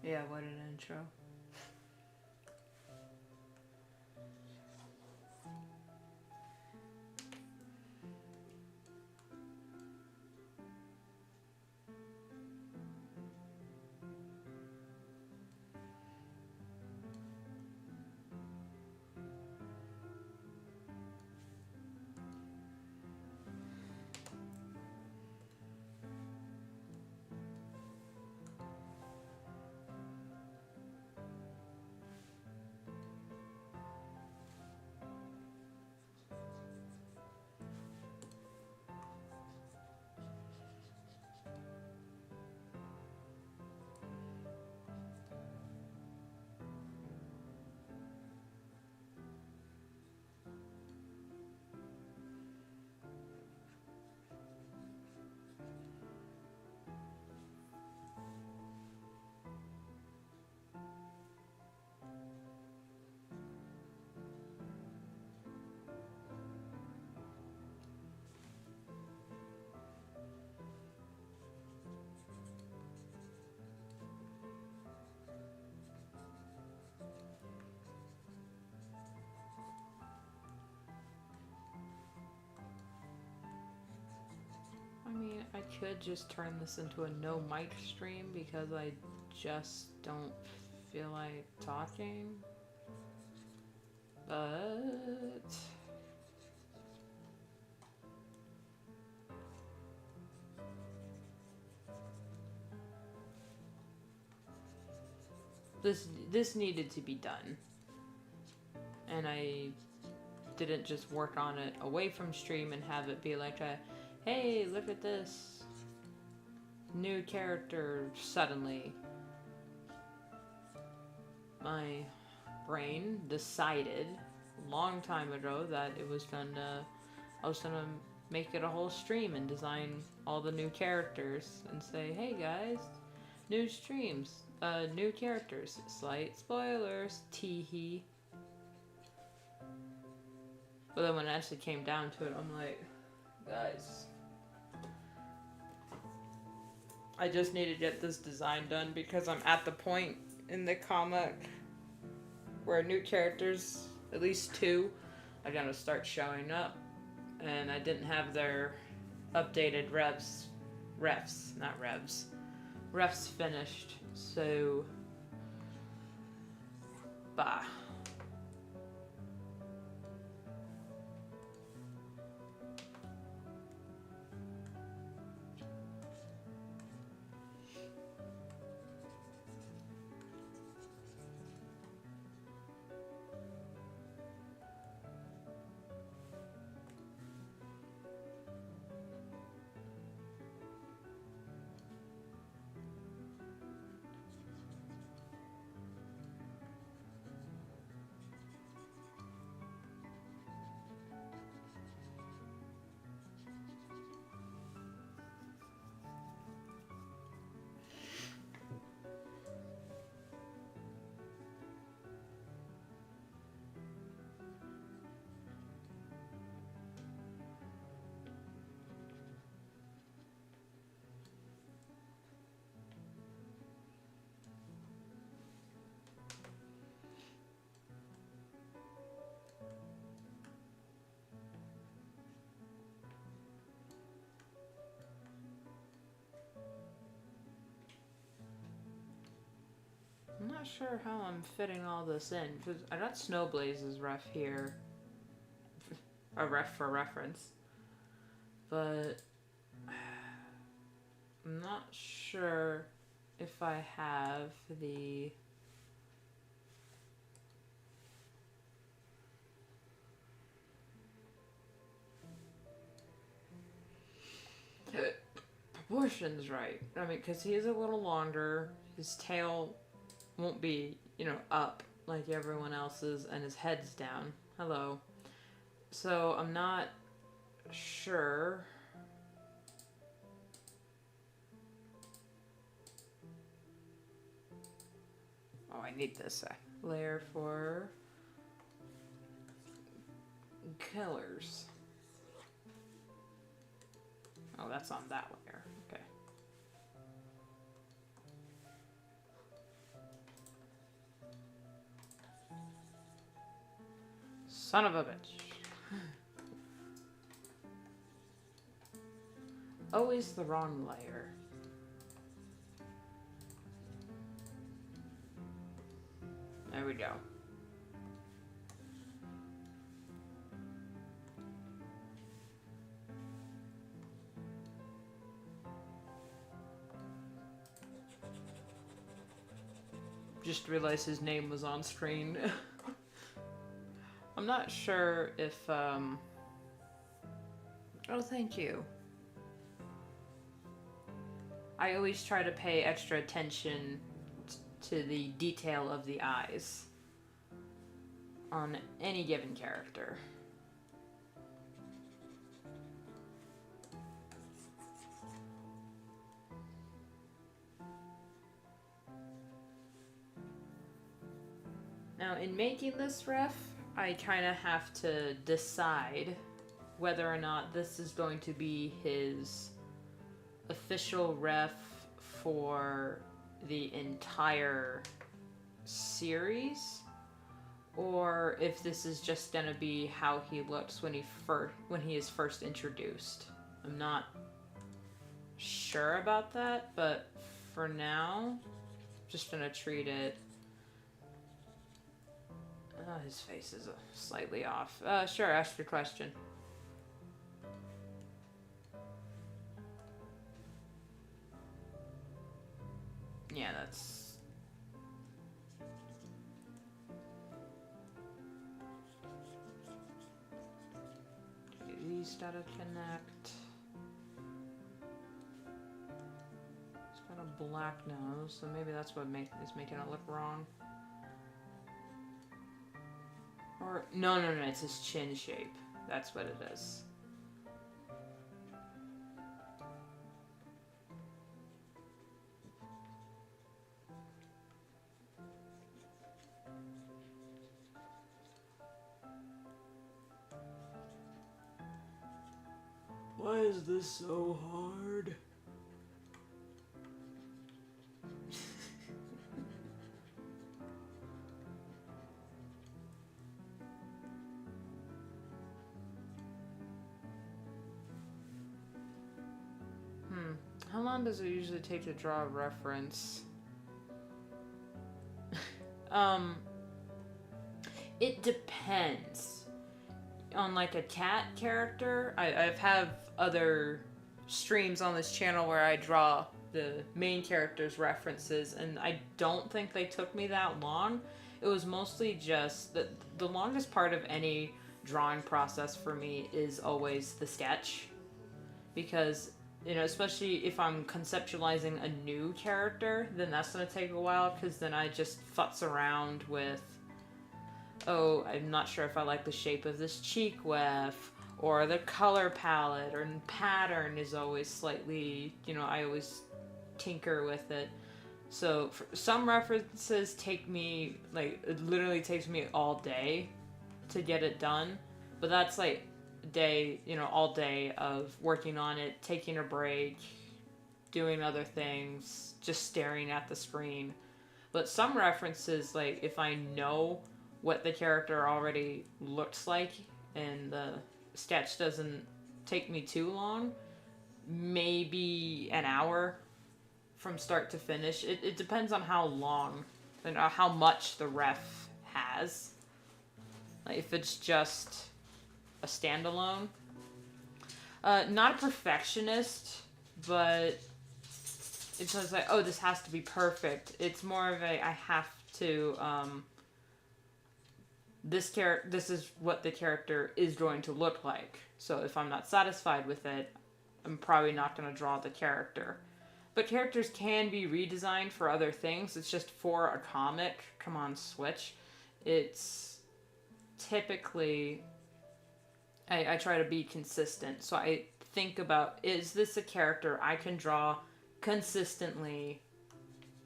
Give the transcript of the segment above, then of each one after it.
Yeah, what an intro. I mean, I could just turn this into a no mic stream because I just don't feel like talking. But this needed to be done. And I didn't just work on it away from stream and have it be like a, hey, look at this new character suddenly. My brain decided a long time ago that it was gonna, I was gonna make it a whole stream and design all the new characters and say, hey guys, new streams, new characters, slight spoilers, teehee. But then when it actually came down to it, I'm like, guys, I just need to get this design done because I'm at the point in the comic where new characters, at least 2, are gonna start showing up. And I didn't have their updated refs finished, so bah. I'm not sure how I'm fitting all this in, because I got Snowblaze's ref here. A ref for reference. But I'm not sure if I have the proportions right. I mean, because he is a little longer, his tail won't be, up like everyone else's, and his head's down. Hello. So I'm not sure. Oh, I need this layer for colors. Oh, that's on that layer. Okay. Son of a bitch. Always the wrong layer. There we go. Just realized his name was on screen. I'm not sure if, oh, thank you. I always try to pay extra attention to the detail of the eyes on any given character. Now, in making this ref, I kind of have to decide whether or not this is going to be his official ref for the entire series, or if this is just gonna be how he looks when he is first introduced. I'm not sure about that, but for now, I'm just gonna treat it. His face is slightly off. Sure, ask your question. Yeah, that's... Okay, these gotta connect. It's got a black nose, so maybe that's what is making it look wrong. Or, no, it's his chin shape. That's what it is. Why is this so hard? How long does it usually take to draw a reference? It depends. On like a cat character, I've have other streams on this channel where I draw the main character's references, and I don't think they took me that long. It was mostly just the longest part of any drawing process for me is always the sketch, because, you know, especially if I'm conceptualizing a new character, then that's going to take a while, because then I just futz around with, oh, I'm not sure if I like the shape of this cheek weft, or the color palette, or pattern is always slightly, you know, I always tinker with it. So some references take me, like, it literally takes me all day to get it done, but that's like day, you know, all day of working on it, taking a break, doing other things, just staring at the screen. But some references, like, if I know what the character already looks like and the sketch doesn't take me too long, maybe an hour from start to finish. It depends on how long and how much the ref has. Like, if it's just a standalone. Not a perfectionist, but it's just like, oh, this has to be perfect. It's more of a, I have to, this is what the character is going to look like. So if I'm not satisfied with it, I'm probably not going to draw the character. But characters can be redesigned for other things. It's just for a comic. Come on, Switch. It's typically, I try to be consistent. So I think about, is this a character I can draw consistently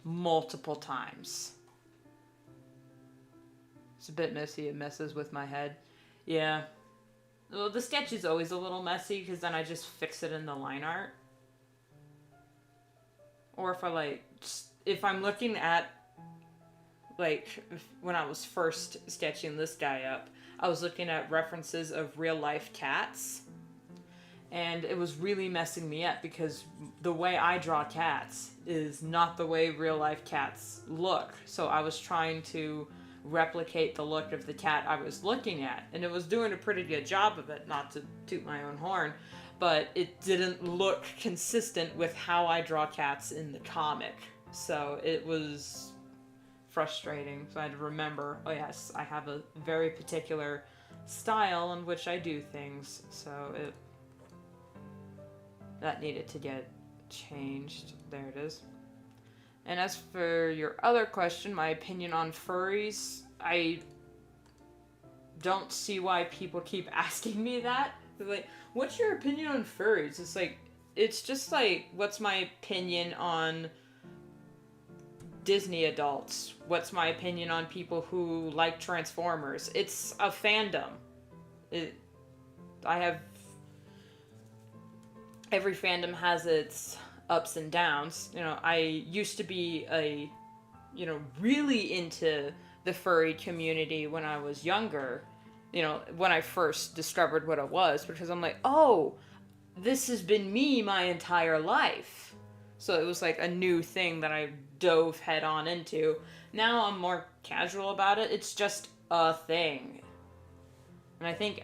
multiple times? It's a bit messy. It messes with my head. Yeah. Well, the sketch is always a little messy because then I just fix it in the line art. Or if I, like, if I'm looking at, like, when I was first sketching this guy up, I was looking at references of real life cats, and it was really messing me up because the way I draw cats is not the way real life cats look. So I was trying to replicate the look of the cat I was looking at, and it was doing a pretty good job of it, not to toot my own horn, but it didn't look consistent with how I draw cats in the comic. So it was frustrating. So I had to remember, oh yes, I have a very particular style in which I do things. So that needed to get changed. There it is. And as for your other question, my opinion on furries, I don't see why people keep asking me that. They're like, what's your opinion on furries? It's like, it's just like, what's my opinion on Disney adults? What's my opinion on people who like Transformers? It's a fandom. Every fandom has its ups and downs. You know, I used to be really into the furry community when I was younger. You know, when I first discovered what it was, because I'm like, oh, this has been me my entire life. So it was like a new thing that I dove head on into. Now I'm more casual about it. It's just a thing. And I think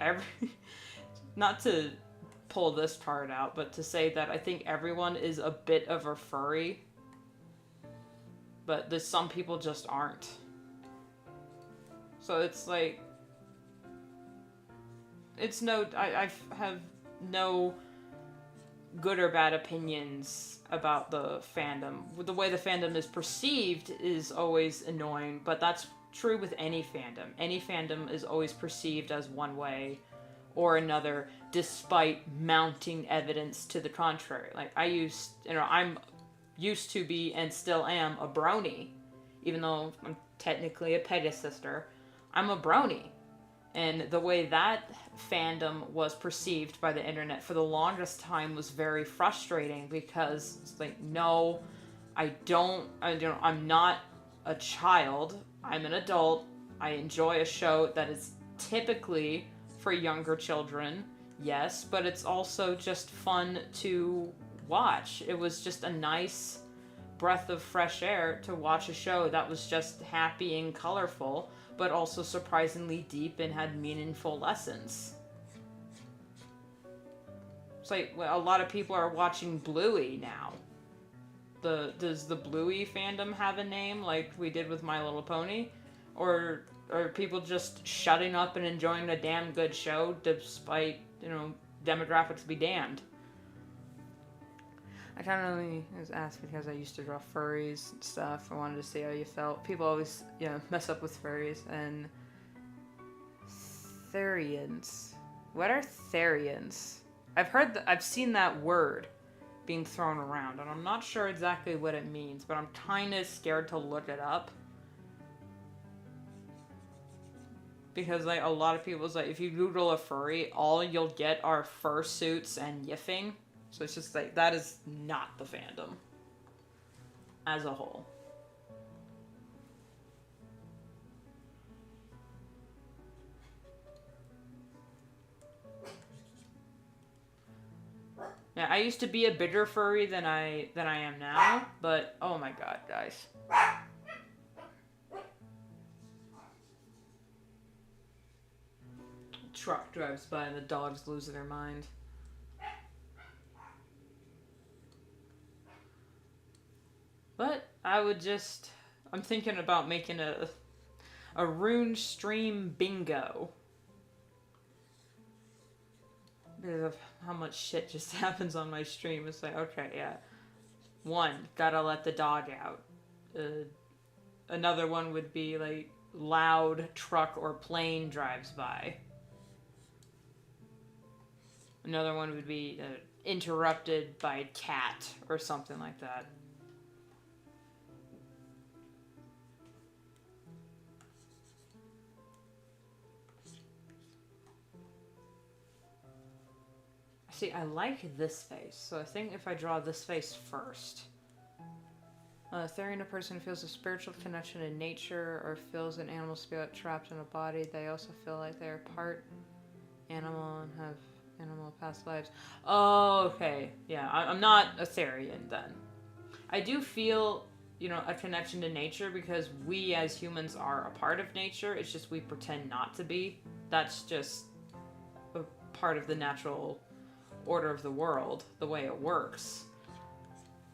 not to pull this part out, but to say that I think everyone is a bit of a furry. But there's some people just aren't. So it's like, I have no good or bad opinions about the fandom. The way the fandom is perceived is always annoying, but that's true with any fandom. Any fandom is always perceived as one way or another, despite mounting evidence to the contrary. Like, I'm used to be and still am a brony, even though I'm technically a Pegasister. I'm a brony. And the way that fandom was perceived by the internet for the longest time was very frustrating, because it's like, no, I'm not a child. I'm an adult. I enjoy a show that is typically for younger children, yes, but it's also just fun to watch. It was just a nice breath of fresh air to watch a show that was just happy and colorful, but also surprisingly deep and had meaningful lessons. It's like, well, a lot of people are watching Bluey now. Does the Bluey fandom have a name like we did with My Little Pony? Or are people just shutting up and enjoying a damn good show despite, demographics be damned? I kind of only was asked because I used to draw furries and stuff. I wanted to see how you felt. People always, mess up with furries. And Therians. What are Therians? I've seen that word being thrown around, and I'm not sure exactly what it means, but I'm kind of scared to look it up. Because, like, a lot of people's like, if you Google a furry, all you'll get are fursuits and yiffing. So it's just like, that is not the fandom as a whole. Yeah, I used to be a bigger furry than I am now, but oh my god, guys. Truck drives by and the dogs lose their mind. But I'm thinking about making a rune stream bingo. Because of how much shit just happens on my stream. It's like, okay, yeah. 1, gotta let the dog out. Another one would be like, loud truck or plane drives by. Another one would be interrupted by cat or something like that. See, I like this face, so I think if I draw this face first, Therian, a person who feels a spiritual connection to nature or feels an animal spirit trapped in a body. They also feel like they are part animal and have animal past lives. Oh, okay. Yeah, I'm not a Therian then. I do feel, a connection to nature because we as humans are a part of nature. It's just we pretend not to be. That's just a part of the natural order of the world, the way it works.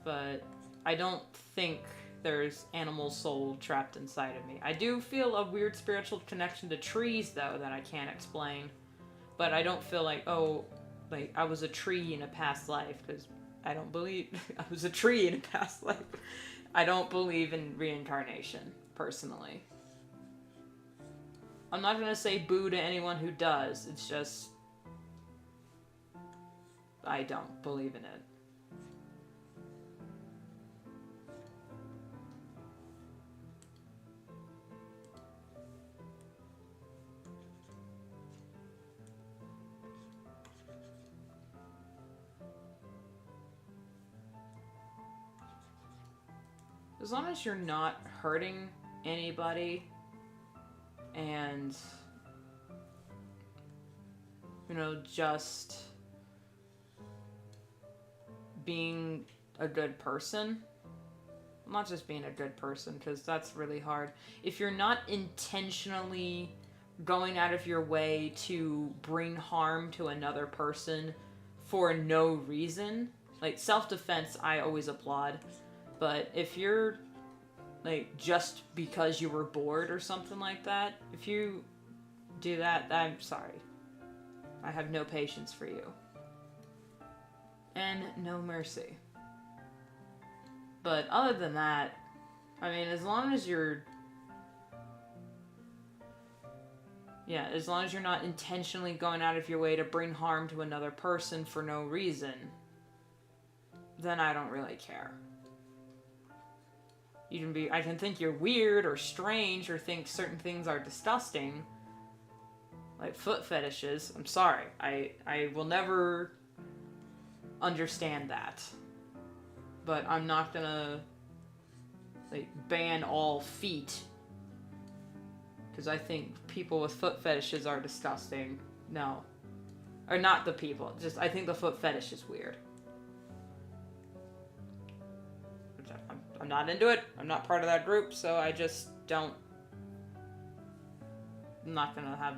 But I don't think there's animal soul trapped inside of me. I do feel a weird spiritual connection to trees, though, that I can't explain. But I don't feel like, I was a tree in a past life, because I don't believe I was a tree in a past life. I don't believe in reincarnation, personally. I'm not going to say boo to anyone who does. It's just, I don't believe in it. As long as you're not hurting anybody and, just being a good person. Not just being a good person, because that's really hard. If you're not intentionally going out of your way to bring harm to another person for no reason, like self-defense, I always applaud. But if you're, just because you were bored or something like that, if you do that, I'm sorry. I have no patience for you. And no mercy. But other than that, as long as you're... Yeah, as long as you're not intentionally going out of your way to bring harm to another person for no reason, then I don't really care. I can think you're weird or strange or think certain things are disgusting. Like foot fetishes. I'm sorry. I will never understand that. But I'm not gonna, ban all feet. Because I think people with foot fetishes are disgusting. No. Or not the people. Just, I think the foot fetish is weird. I'm not into it. I'm not part of that group, so I just don't... I'm not gonna have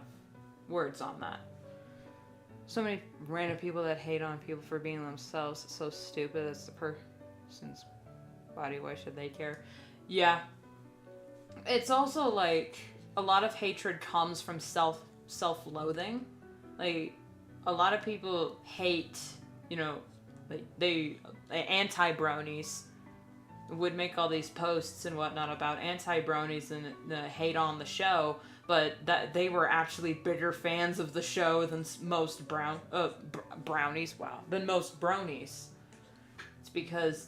words on that. So many random people that hate on people for being themselves. It's so stupid. It's the person's body. Why should they care? Yeah. It's also like a lot of hatred comes from self-loathing. Like a lot of people hate, they anti-bronies would make all these posts and whatnot about anti-bronies and the hate on the show, but that they were actually bigger fans of the show than most brownies. Wow, than most bronies. It's because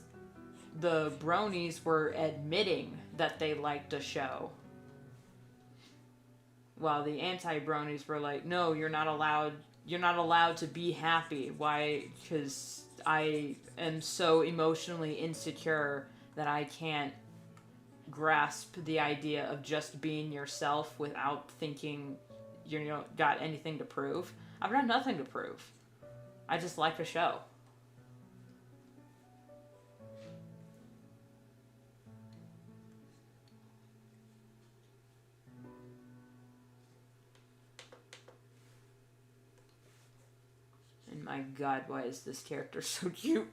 the bronies were admitting that they liked a show, while the anti-bronies were like, "No, you're not allowed. You're not allowed to be happy. Why? Because I am so emotionally insecure that I can't grasp the idea of just being yourself without thinking got anything to prove. I've got nothing to prove. I just like a show." And my god, why is this character so cute?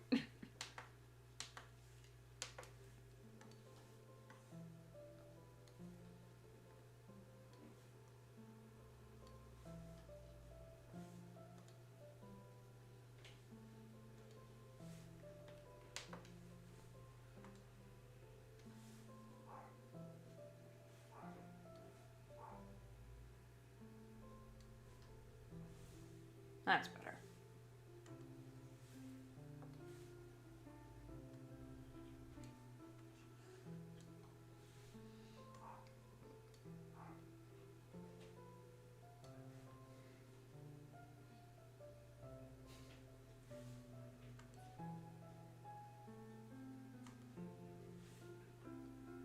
That's better.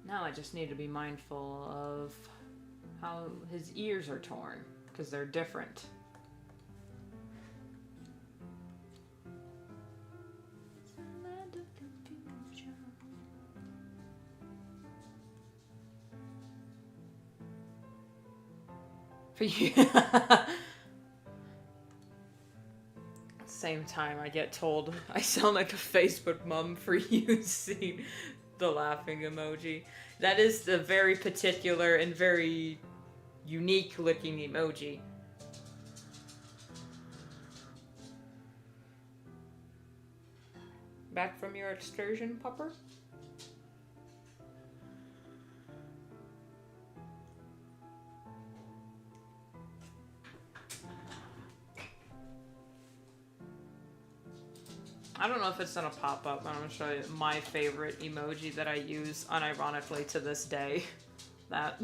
Now I just need to be mindful of how his ears are torn, because they're different. For you. Same time, I get told I sound like a Facebook mom for using the laughing emoji. That is the very particular and very unique looking emoji. Back from your excursion, pupper? I don't know if it's gonna pop up, but I'm gonna show you my favorite emoji that I use unironically to this day. That.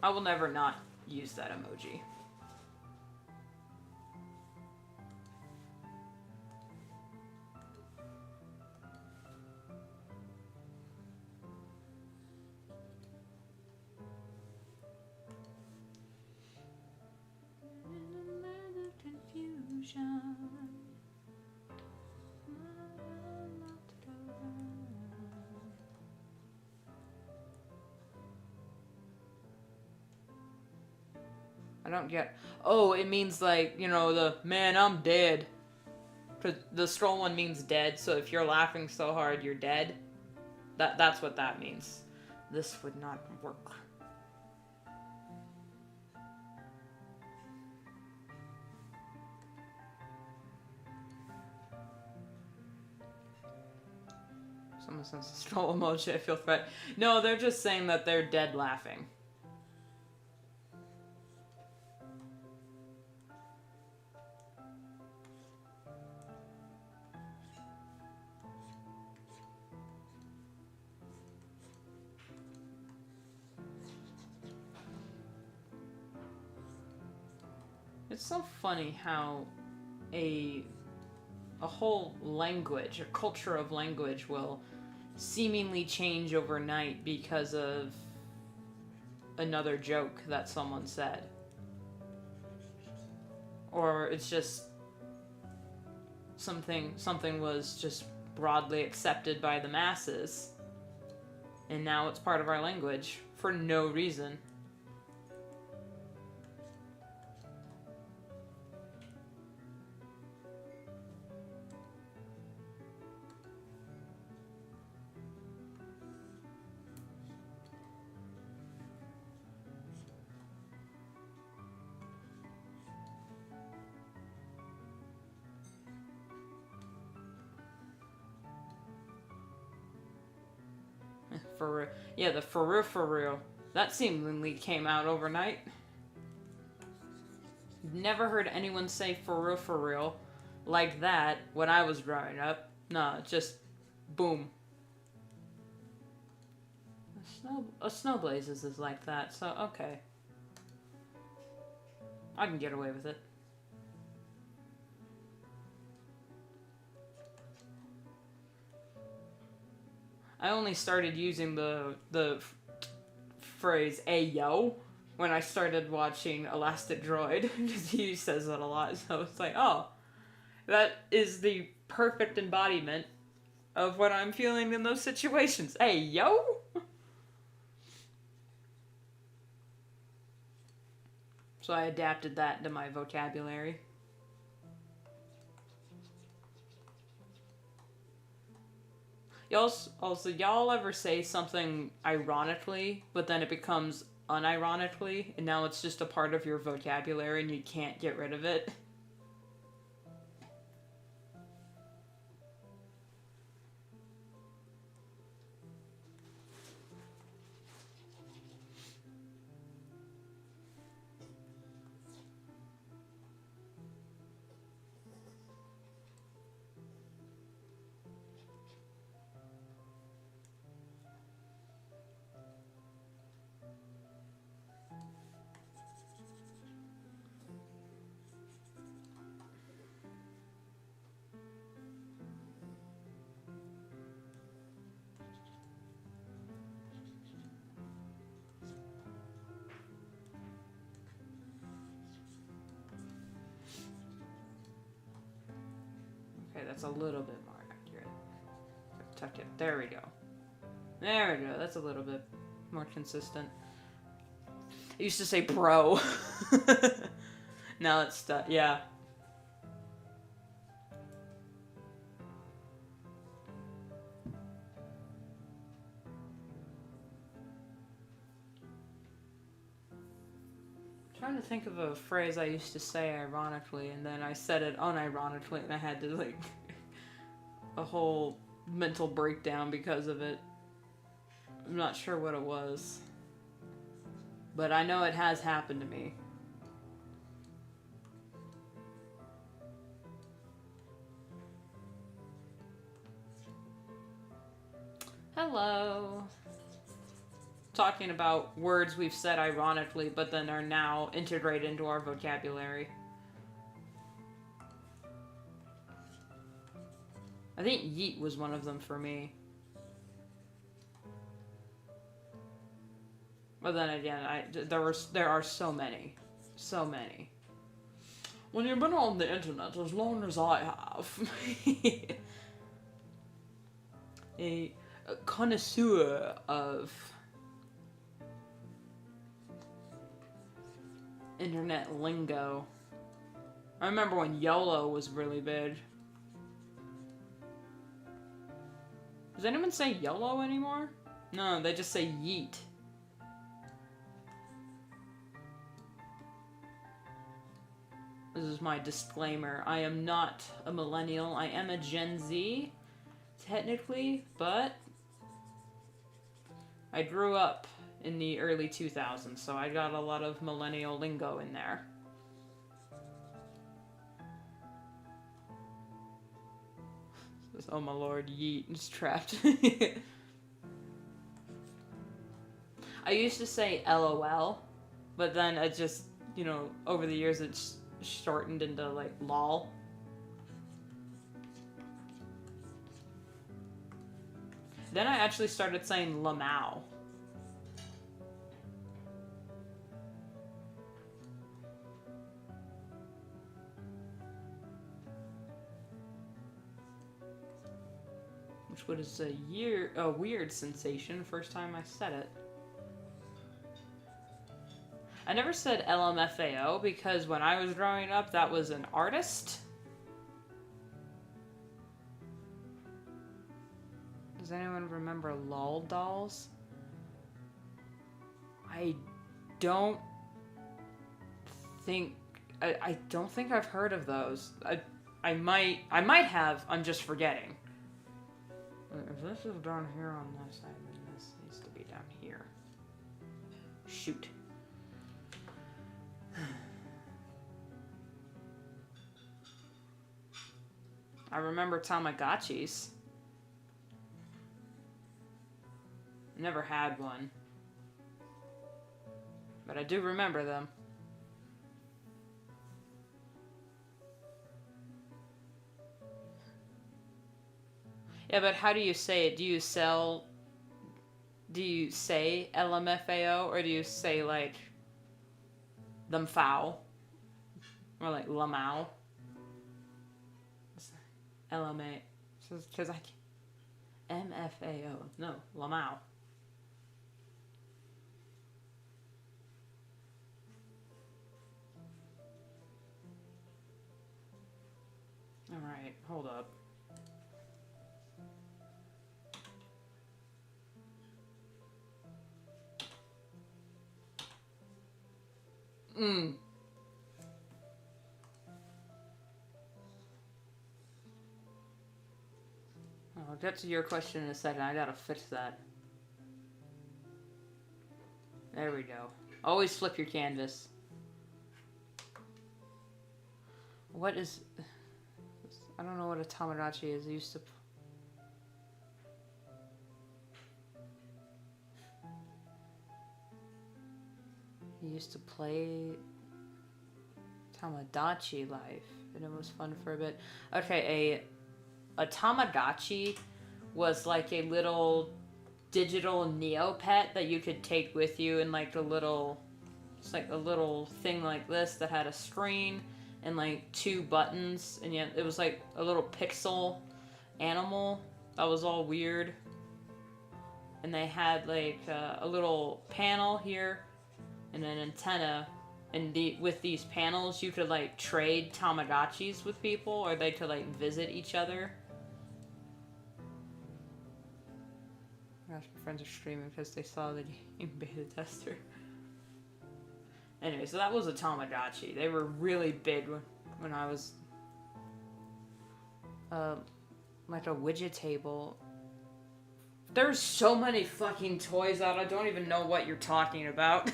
I will never not use that emoji. I don't get. Oh, it means like, you know, the man, I'm dead. The scroll one means dead, so if you're laughing so hard, you're dead. That's what that means. This would not work. Someone sends a scroll emoji, I feel threat. No, they're just saying that they're dead laughing. It's so funny how a whole language, a culture of language will seemingly change overnight because of another joke that someone said. Or it's just something was just broadly accepted by the masses, and now it's part of our language for no reason. Yeah, the for real. That seemingly came out overnight. Never heard anyone say for real like that when I was growing up. No, just boom. A snow blazes is like that, so okay. I can get away with it. I only started using the phrase "ayo" when I started watching Elastic Droid, because he says it a lot. So it's like, oh, that is the perfect embodiment of what I'm feeling in those situations. Ayo. So I adapted that to my vocabulary. Y'all ever say something ironically, but then it becomes unironically, and now it's just a part of your vocabulary and you can't get rid of it? Okay, that's a little bit more accurate. Tuck it. There we go. There we go. That's a little bit more consistent. I used to say bro. Now it's stuck. Yeah. Trying to think of a phrase I used to say ironically, and then I said it unironically, and I had to, like, a whole mental breakdown because of it. I'm not sure what it was. But I know it has happened to me. Hello. Talking about words we've said ironically, but then are now integrated into our vocabulary. I think yeet was one of them for me. But then again, there are so many. So many. When you've been on the internet as long as I have, a connoisseur of internet lingo. I remember when YOLO was really big. Does anyone say YOLO anymore? No, they just say yeet. This is my disclaimer. I am not a millennial. I am a Gen Z, technically, but I grew up in the early 2000s, so I got a lot of millennial lingo in there. Oh my lord, yeet is trapped. I used to say LOL, but then it just, you know, over the years it's shortened into, like, lol. Then I actually started saying lamau. Which was a weird sensation first time I said it. I never said LMFAO because when I was growing up, that was an artist. Does anyone remember Lol Dolls? I don't think I've heard of those. I might have. I'm just forgetting. If this is down here on this side, then this needs to be down here. Shoot. I remember Tamagotchis. Never had one. But I do remember them. Yeah, but how do you say it? Do you say LMFAO, or do you say, like, them foul? Or, like, lamau? LMA. Because I can't. MFAO. No, lamau. Alright, hold up. I'll get to your question in a second. I gotta fix that. There we go. Always flip your canvas. What is... I don't know what a Tamagotchi is. I used to... I used to play Tamagotchi life, and it was fun for a bit. Okay, a Tamagotchi was like a little digital Neopet that you could take with you in, like, a little... It's like a little thing like this that had a screen, and like 2 buttons, and yet it was like a little pixel animal that was all weird. And they had like a little panel here and an antenna, and with these panels you could like trade Tamagotchis with people, or they could like visit each other. Gosh, my friends are streaming because they saw the game beta tester. Anyway, so that was a Tamagotchi. They were really big when I was like a widget table. There's so many fucking toys out, I don't even know what you're talking about.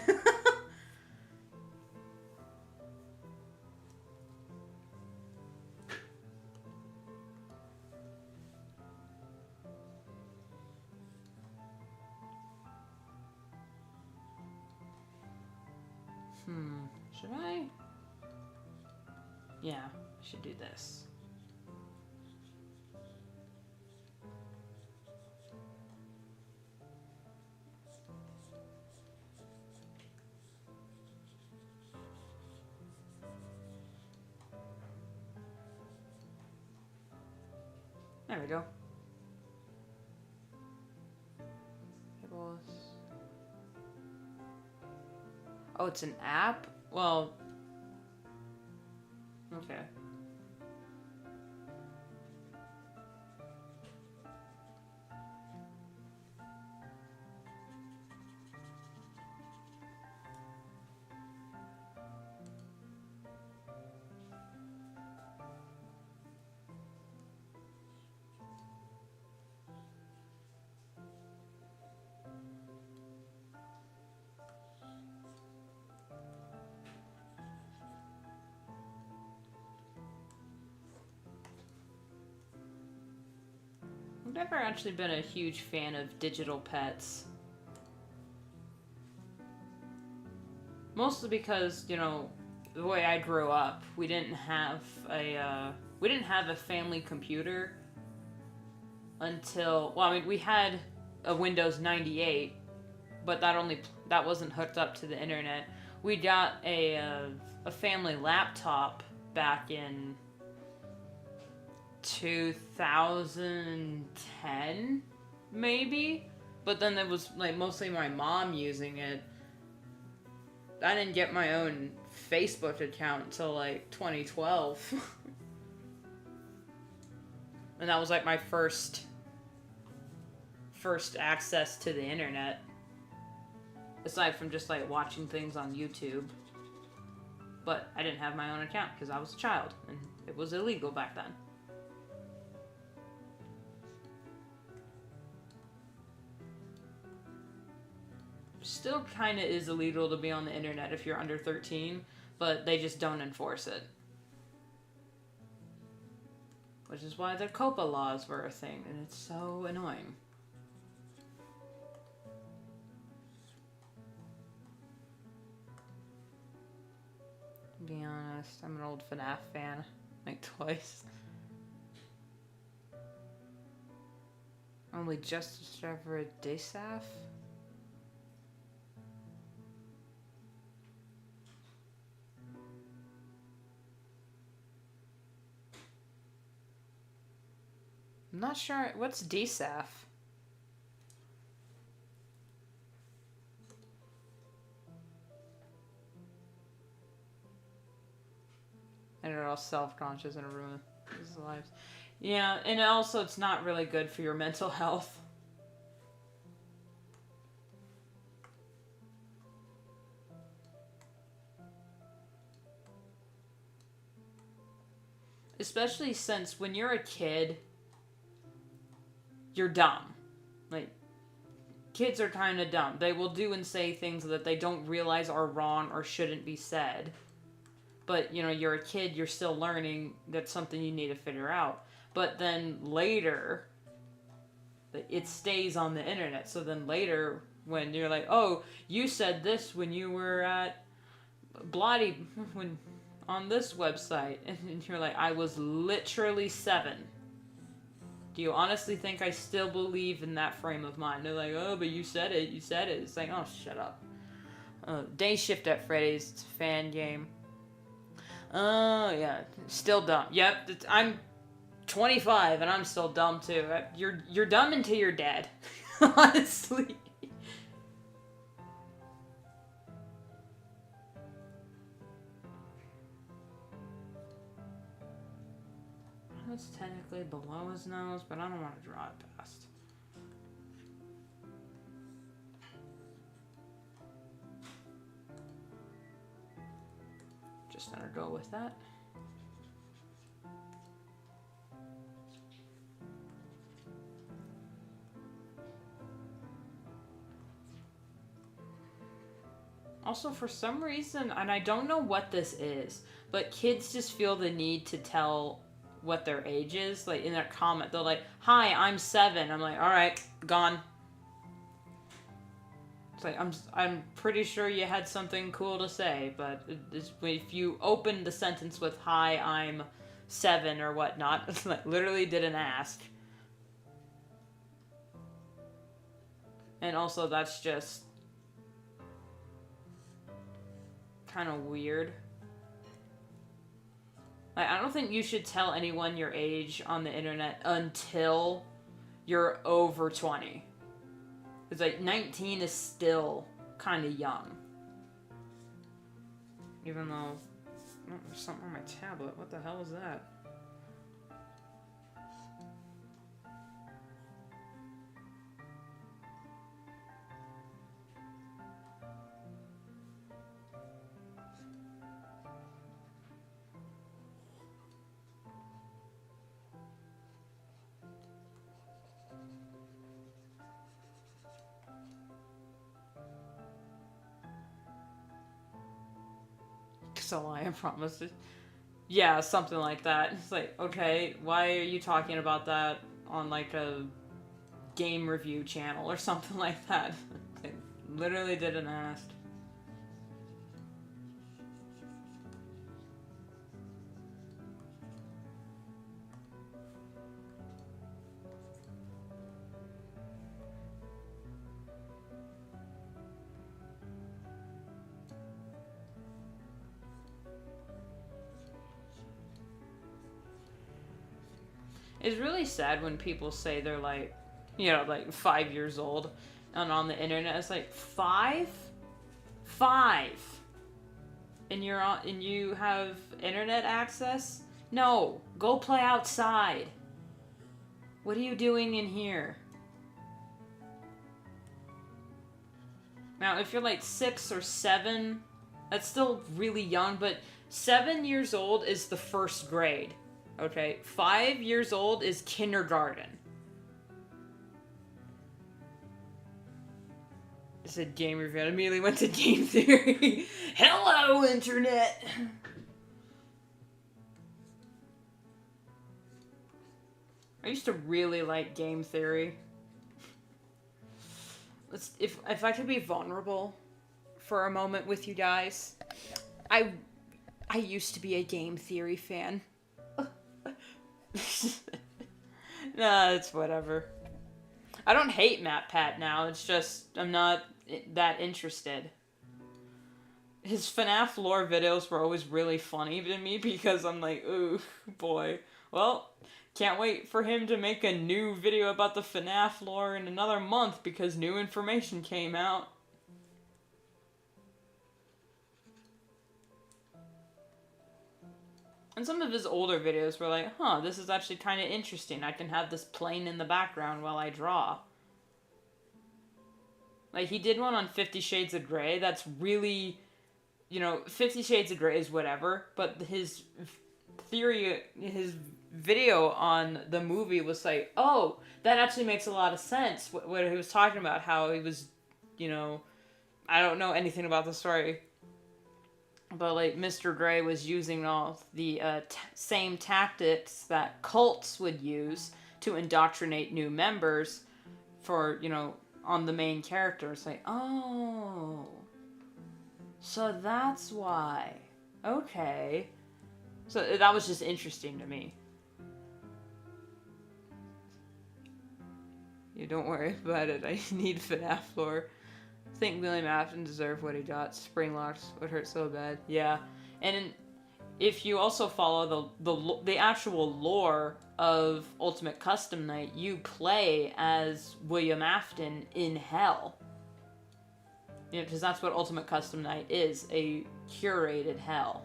Should I? Yeah, I should do this. There we go. Oh, it's an app? Well, okay. I've never actually been a huge fan of digital pets. Mostly because, you know, the way I grew up, we didn't have a family computer until, well, I mean, we had a Windows 98, but that wasn't hooked up to the internet. We got a family laptop back in 2010, maybe, but then it was like mostly my mom using it. I didn't get my own Facebook account until like 2012. And that was like my first access to the internet, aside from just like watching things on YouTube. But I didn't have my own account because I was a child and it was illegal back then. Still kind of is illegal to be on the internet if you're under 13, but they just don't enforce it. Which is why the COPA laws were a thing, and it's so annoying. To be honest, I'm an old FNAF fan, like twice. Only just discovered DSAF? I'm not sure. What's DSAF? And they're all self-conscious and ruin people's lives. Yeah, and also it's not really good for your mental health. Especially since when you're a kid, you're dumb. Like, kids are kind of dumb. They will do and say things that they don't realize are wrong or shouldn't be said. But, you know, you're a kid, you're still learning. That's something you need to figure out. But then later, it stays on the internet. So then later, when you're like, oh, you said this when you were at on this website. And you're like, I was literally 7. Do you honestly think I still believe in that frame of mind? They're like, oh, but you said it. It's like, oh, shut up. Day Shift at Freddy's. It's a fan game. Oh, yeah. Still dumb. Yep, I'm 25 and I'm still dumb too. You're dumb until you're dead. Honestly. That's technically below his nose, but I don't want to draw it past. Just gonna go with that. Also, for some reason, and I don't know what this is, but kids just feel the need to tell what their age is. Like, in their comment, they're like, "Hi, I'm 7." I'm like, "Alright, gone." It's like, I'm pretty sure you had something cool to say, but if you open the sentence with, "Hi, I'm 7" or whatnot, it's like, literally didn't ask. And also, that's just kind of weird. Like, I don't think you should tell anyone your age on the internet until you're over 20. It's like 19 is still kind of young. Even though, oh, there's something on my tablet. What the hell is that? So I promised it. Yeah, something like that. It's like, okay, why are you talking about that on like a game review channel or something like that? They literally didn't ask. It's really sad when people say they're like, like 5 years old, and on the internet it's like 5, and you have internet access. No, go play outside. What are you doing in here? Now, if you're like 6 or 7, that's still really young, but 7 years old is the first grade. Okay, 5 years old is kindergarten. I said game review. I immediately went to game theory. Hello, internet. I used to really like game theory. If I could be vulnerable for a moment with you guys, I used to be a game theory fan. Nah, it's whatever. I don't hate MatPat now, it's just I'm not that interested. His FNAF lore videos were always really funny to me because I'm like, ooh, boy. Well, can't wait for him to make a new video about the FNAF lore in another month because new information came out. And some of his older videos were like, huh, this is actually kind of interesting. I can have this playing in the background while I draw. Like, he did one on 50 Shades of Grey. That's really, 50 Shades of Grey is whatever. But his video on the movie was like, oh, that actually makes a lot of sense. What he was talking about, how he was, I don't know anything about the story. But, like, Mr. Grey was using all the same tactics that cults would use to indoctrinate new members for, on the main character. It's like, oh, so that's why. Okay. So that was just interesting to me. You don't worry about it. I need FNAF lore. I think William Afton deserved what he got. Spring locks would hurt so bad. Yeah. And if you also follow the actual lore of Ultimate Custom Night, you play as William Afton in hell. You know, because that's what Ultimate Custom Night is, a curated hell.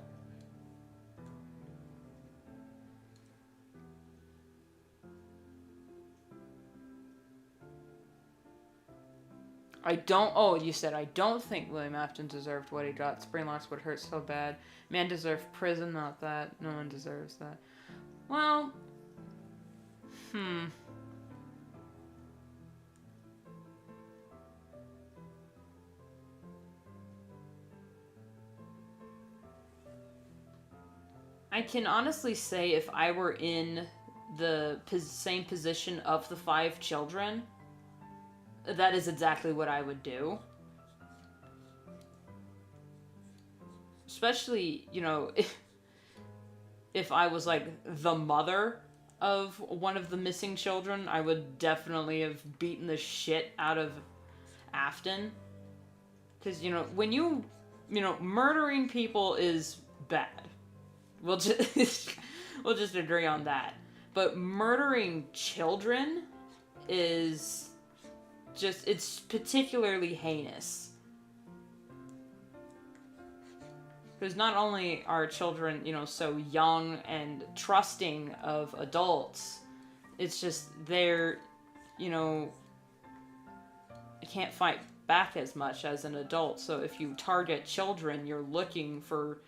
You said, I don't think William Afton deserved what he got. Springlocks would hurt so bad. Man deserved prison, not that. No one deserves that. Well, I can honestly say if I were in the same position of the 5 children, that is exactly what I would do. Especially, you know, if I was like the mother of one of the missing children, I would definitely have beaten the shit out of Afton. Because, you know, when murdering people is bad. We'll just, we'll just agree on that. But murdering children is just, it's particularly heinous. Because not only are children, you know, so young and trusting of adults, it's just they're, you know, can't fight back as much as an adult. So if you target children, you're looking for,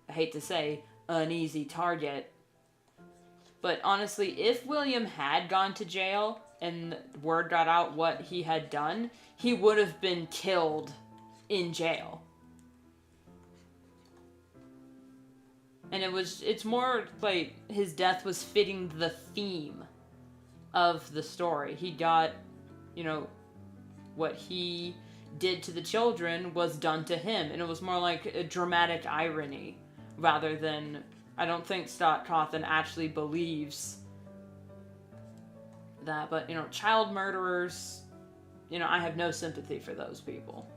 I hate to say, an easy target. But honestly, if William had gone to jail and word got out what he had done, he would have been killed in jail. And it's more like his death was fitting the theme of the story. He got, you know, what he did to the children was done to him. And it was more like a dramatic irony rather than, I don't think Scott Cawthon actually believes that. But, you know, child murderers, you know, I have no sympathy for those people.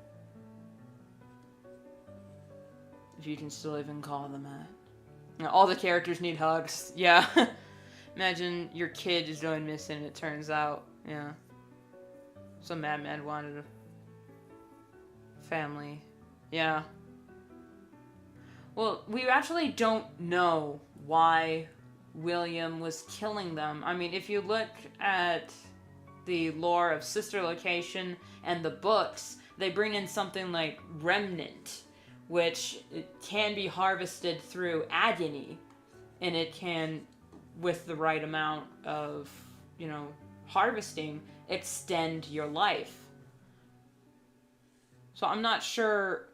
If you can still even call them that. You know, all the characters need hugs. Yeah. Imagine your kid is going missing and it turns out, yeah, some madman wanted a family. Yeah. Well, we actually don't know why William was killing them. I mean, if you look at the lore of Sister Location and the books, they bring in something like Remnant, which can be harvested through agony, and it can, with the right amount of, you know, harvesting, extend your life. So I'm not sure,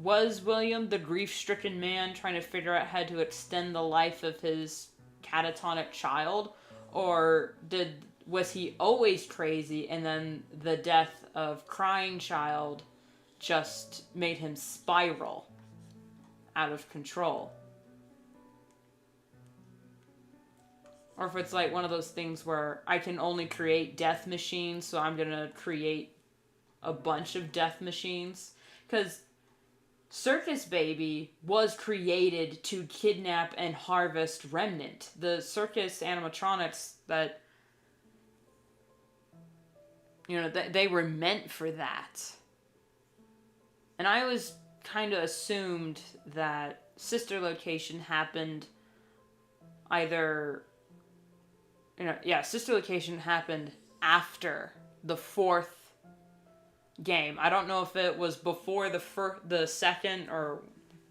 was William the grief-stricken man trying to figure out how to extend the life of his catatonic child, or was he always crazy and then the death of crying child just made him spiral out of control? Or if it's like one of those things where I can only create death machines, so I'm gonna create a bunch of death machines. Because Circus Baby was created to kidnap and harvest Remnant. The circus animatronics that, you know, they were meant for that. And I always kind of assumed that Sister Location happened either, you know, yeah, Sister Location happened after the 4th game. I don't know if it was before the second or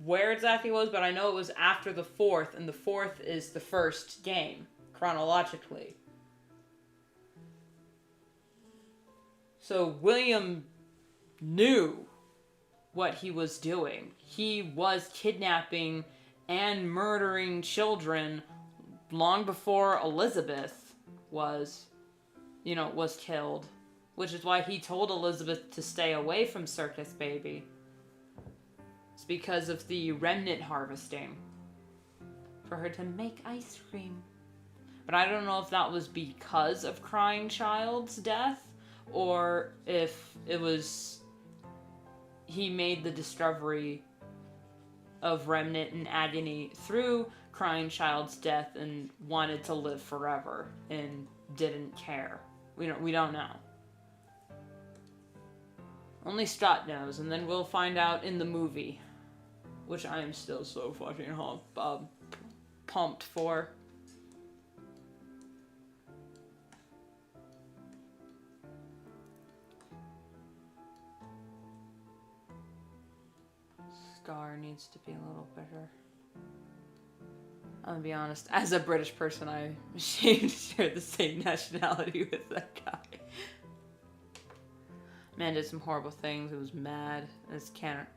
where exactly it was, but I know it was after the 4th, and the 4th is the first game, chronologically. So William knew what he was doing. He was kidnapping and murdering children long before Elizabeth was killed. Which is why he told Elizabeth to stay away from Circus Baby. It's because of the remnant harvesting. For her to make ice cream. But I don't know if that was because of Crying Child's death, or if it was he made the discovery of remnant and agony through crying child's death and wanted to live forever and didn't care. We don't know. Only Scott knows, and then we'll find out in the movie, which I am still so fucking pumped for. Scar needs to be a little bigger. I'm gonna be honest, as a British person, I'm ashamed to share the same nationality with that guy. Man did some horrible things. It was mad. It's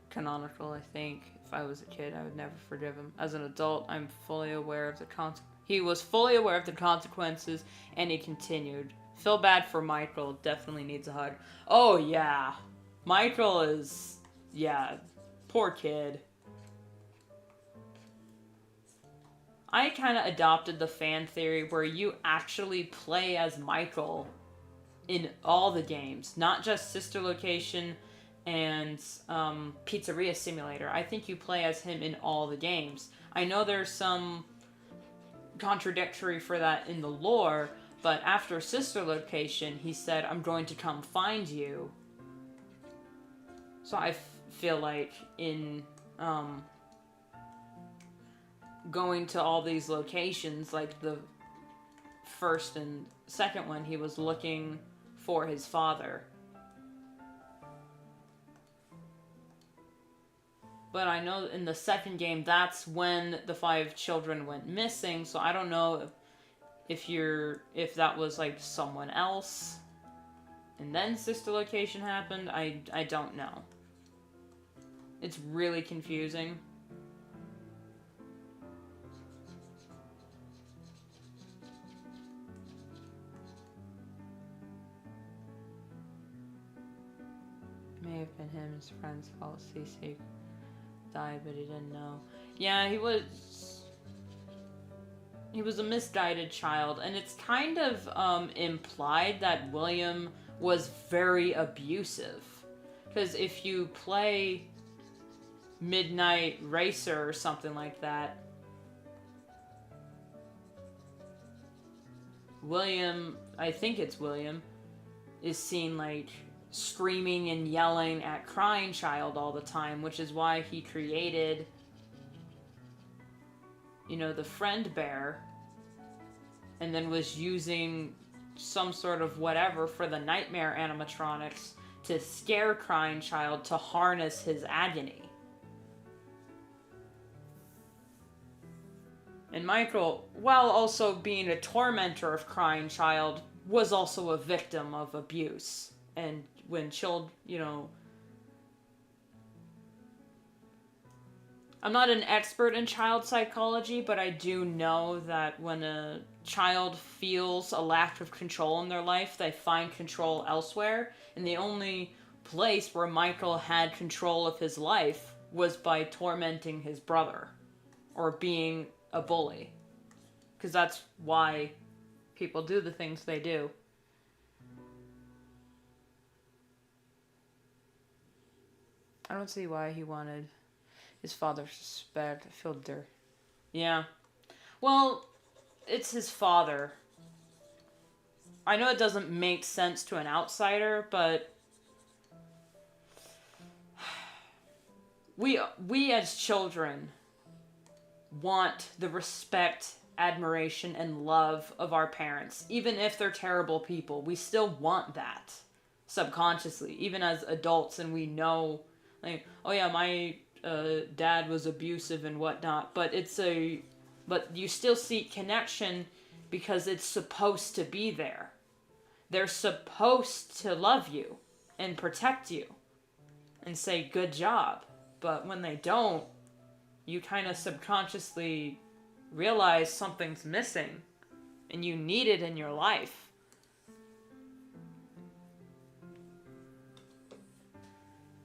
canonical, I think. If I was a kid, I would never forgive him. As an adult, I'm fully aware of the He was fully aware of the consequences, and he continued. Feel bad for Michael. Definitely needs a hug. Oh, yeah. Michael is... Yeah. Poor kid. I kind of adopted the fan theory where you actually play as Michael in all the games, not just Sister Location and Pizzeria Simulator. I think you play as him in all the games. I know there's some contradictory for that in the lore, but after Sister Location, he said, "I'm going to come find you." So I feel like in going to all these locations, like the first and second one, he was looking for his father. But I know in the second game, that's when the 5 children went missing, so I don't know if that was like someone else and then Sister Location happened. I don't know. It's really confusing. May have been him, his friend's fault. Cece died, but he didn't know. Yeah, he was a misguided child, and it's kind of implied that William was very abusive. Because if you play Midnight Racer or something like that, William, I think it's William, is seen like screaming and yelling at crying child all the time, which is why he created, you know, the friend bear, and then was using some sort of whatever for the nightmare animatronics to scare crying child to harness his agony. And Michael, while also being a tormentor of crying child, was also a victim of abuse. And when children, you know, I'm not an expert in child psychology, but I do know that when a child feels a lack of control in their life, they find control elsewhere. And the only place where Michael had control of his life was by tormenting his brother or being a bully. Because that's why people do the things they do. I don't see why he wanted his father to suspect. I feel dirty. Yeah. Well, it's his father. I know it doesn't make sense to an outsider, but we as children want the respect, admiration, and love of our parents. Even if they're terrible people, we still want that subconsciously, even as adults, and we know, like, oh yeah, my dad was abusive and whatnot, but you still seek connection because it's supposed to be there. They're supposed to love you and protect you and say good job, but when they don't, you kind of subconsciously realize something's missing and you need it in your life.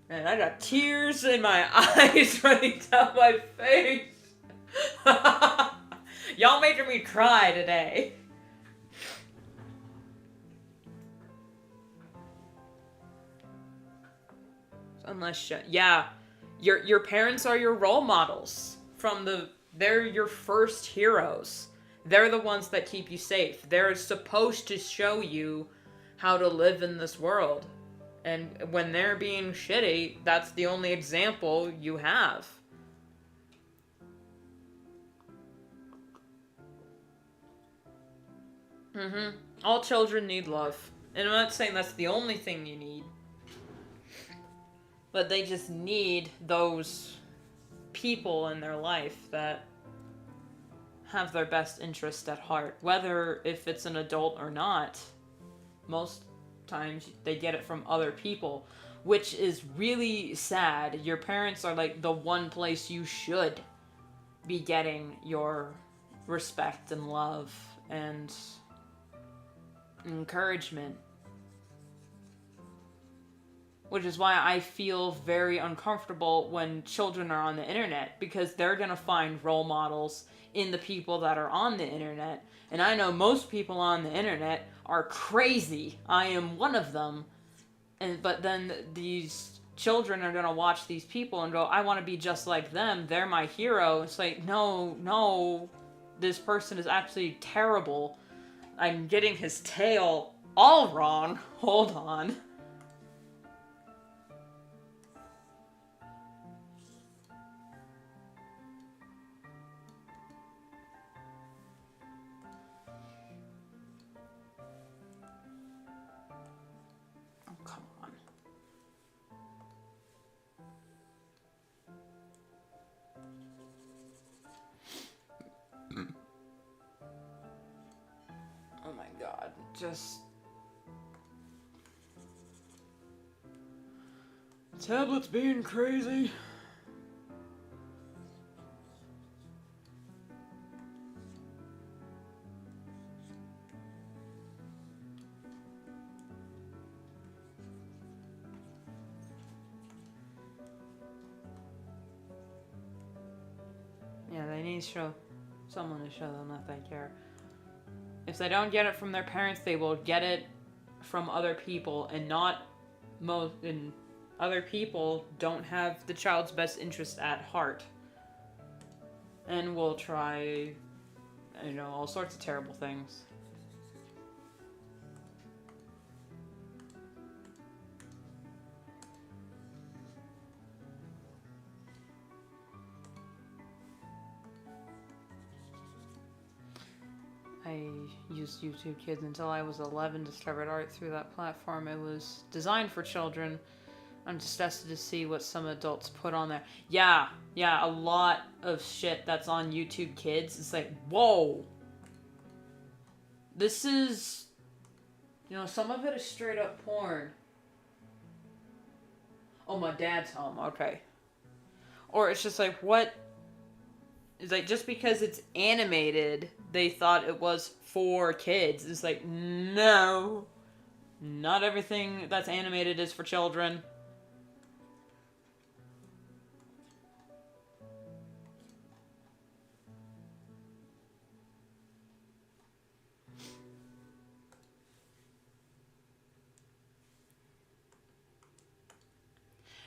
And I got tears in my eyes running down my face. Y'all making me cry today. Unless, yeah. Your parents are your role models they're your first heroes. They're the ones that keep you safe. They're supposed to show you how to live in this world. And when they're being shitty, that's the only example you have. All children need love. And I'm not saying that's the only thing you need. But they just need those people in their life that have their best interest at heart. Whether if it's an adult or not, most times they get it from other people, which is really sad. Your parents are like the one place you should be getting your respect and love and encouragement. Which is why I feel very uncomfortable when children are on the internet, because they're going to find role models in the people that are on the internet. And I know most people on the internet are crazy. I am one of them. But then these children are going to watch these people and go, I want to be just like them. They're my hero. It's like, no, this person is actually terrible. I'm getting his tail all wrong. Hold on. Oh my god, just... Tablet's being crazy. Yeah, they need to show someone to show them that they care. If they don't get it from their parents, they will get it from other people, and other people don't have the child's best interest at heart. And will try, all sorts of terrible things. I used YouTube Kids until I was 11, discovered art through that platform. It was designed for children. I'm just tested to see what some adults put on there. Yeah, a lot of shit that's on YouTube Kids. It's like, whoa. This is, some of it is straight up porn. Oh, my dad's home. Okay. Or it's just like, what? It's like, just because it's animated, they thought it was for kids. It's like, no. Not everything that's animated is for children.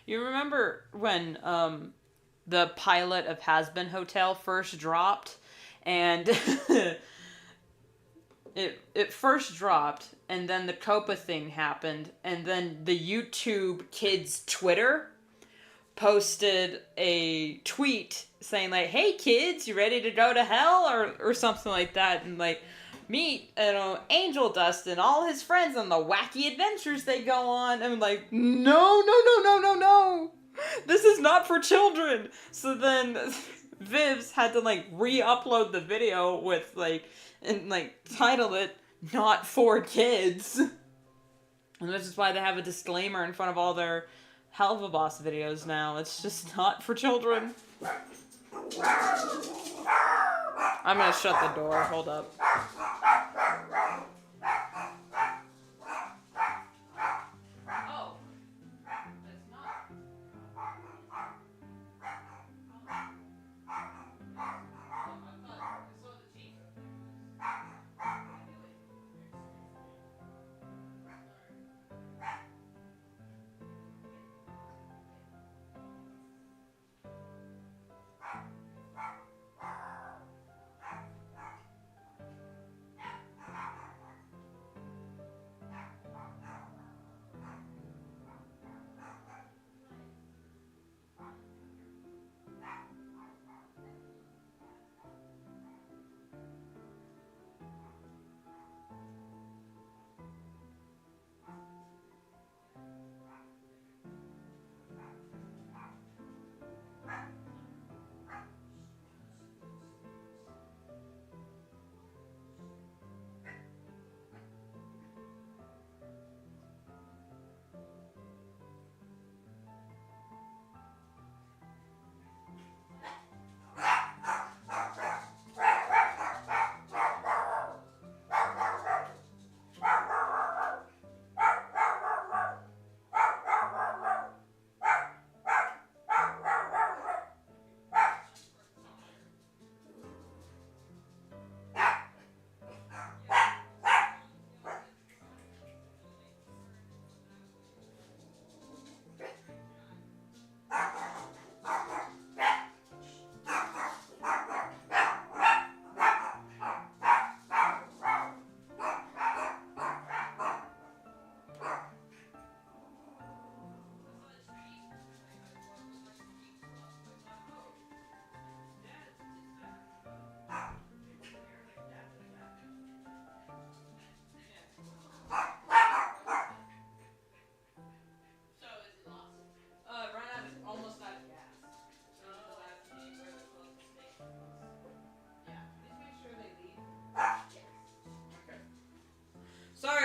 You remember when the pilot of Has Been Hotel first dropped, and it first dropped, and then the COPA thing happened, and then the YouTube Kids Twitter posted a tweet saying like, "Hey kids, you ready to go to hell?" or something like that, and like, meet Angel Dust and all his friends on the wacky adventures they go on. And I'm like, no, this is not for children. So then Vivs had to like re-upload the video with title it "Not for Kids," and this is why they have a disclaimer in front of all their Helva Boss videos now. It's just not for children. I'm gonna shut the door. Hold up.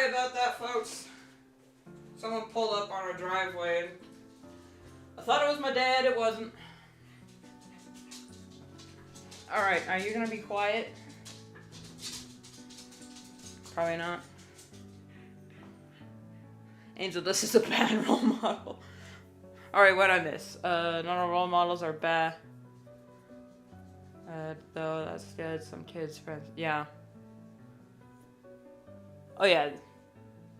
Sorry about that, folks. Someone pulled up on our driveway and I thought it was my dad, it wasn't. Alright, are you gonna be quiet? Probably not. Angel, this is a bad role model. Alright, what'd I miss? None of role models are bad. Though, that's good. Some kids' friends. Yeah. Oh, yeah.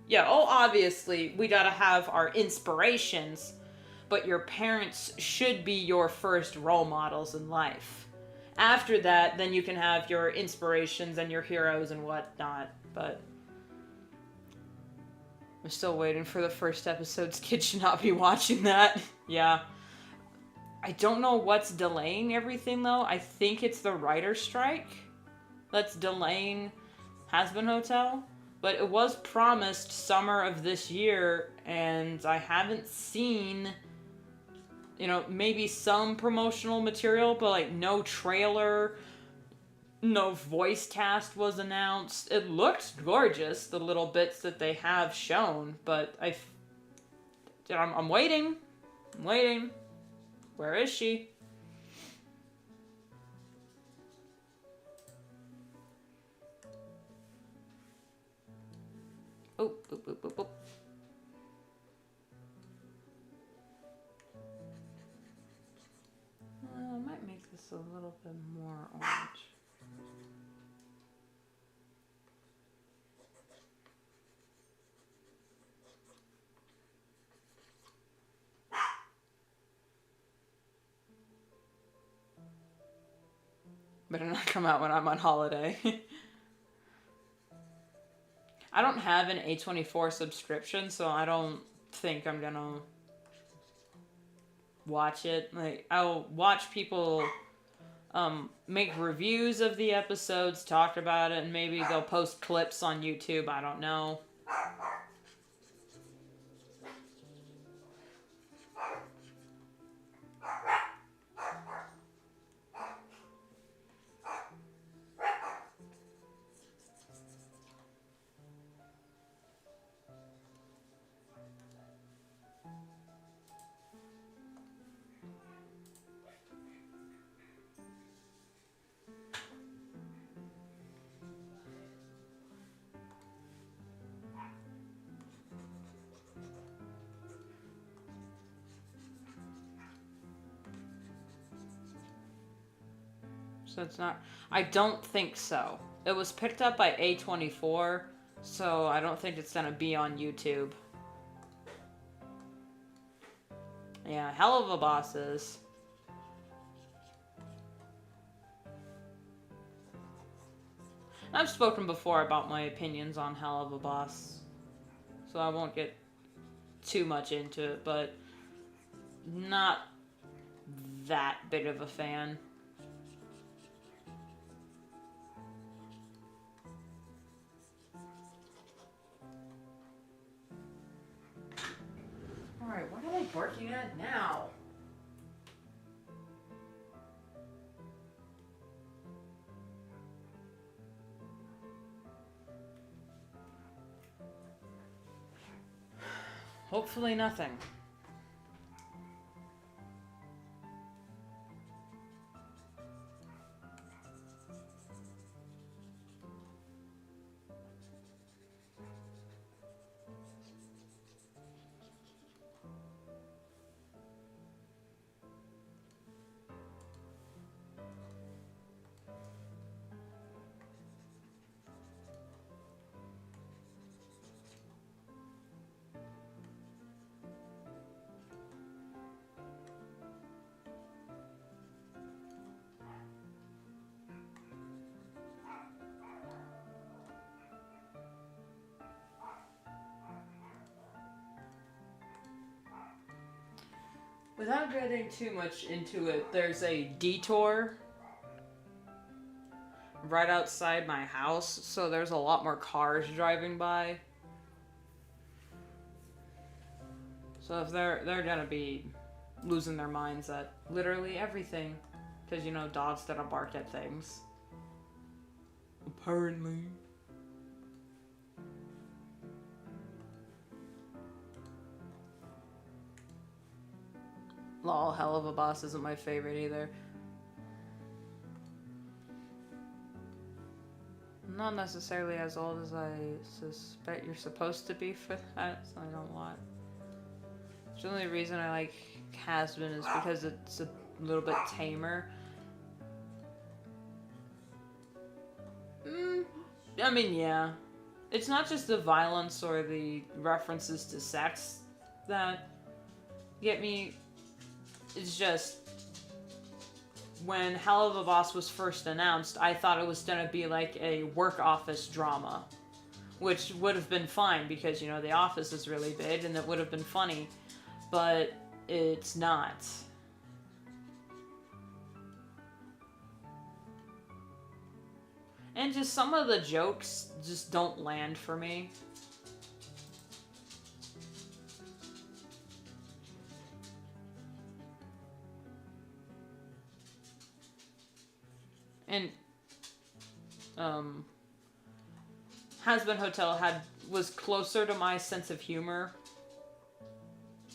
Yeah, oh, obviously, we gotta have our inspirations, but your parents should be your first role models in life. After that, then you can have your inspirations and your heroes and whatnot, but I'm still waiting for the first episode's kids should not be watching that. Yeah. I don't know what's delaying everything, though. I think it's the writer's strike that's delaying Hazbin Hotel. But it was promised summer of this year, and I haven't seen, you know, maybe some promotional material, but, like, no trailer, no voice cast was announced. It looked gorgeous, the little bits that they have shown, but I'm waiting. I'm waiting. Where is she? Oh, boop, boop, boop, boop. I might make this a little bit more orange. Better not come out when I'm on holiday. I don't have an A24 subscription, so I don't think I'm gonna watch it. Like, I'll watch people make reviews of the episodes, talk about it, and maybe they'll post clips on YouTube. I don't know. So it's not... I don't think so. It was picked up by A24, so I don't think it's gonna be on YouTube. Yeah, hell of a bosses. I've spoken before about my opinions on Hell of a Boss, so I won't get too much into it, but not that big of a fan. Alright, what are they barking at now? Hopefully nothing. Without getting too much into it, there's a detour right outside my house, so there's a lot more cars driving by. So if they're gonna be losing their minds at literally everything, because, you know, dogs that'll bark at things. Apparently. Lol, Hell of a Boss isn't my favorite either. Not necessarily as old as I suspect you're supposed to be for that, so I don't watch. The only reason I like Has-Been is because it's a little bit tamer. I mean, yeah. It's not just the violence or the references to sex that get me. It's just when Hell of a Boss was first announced, I thought it was gonna be like a work office drama, which would have been fine because, you know, The Office is really big and it would have been funny, but it's not. And just some of the jokes just don't land for me. And Has-Been Hotel was closer to my sense of humor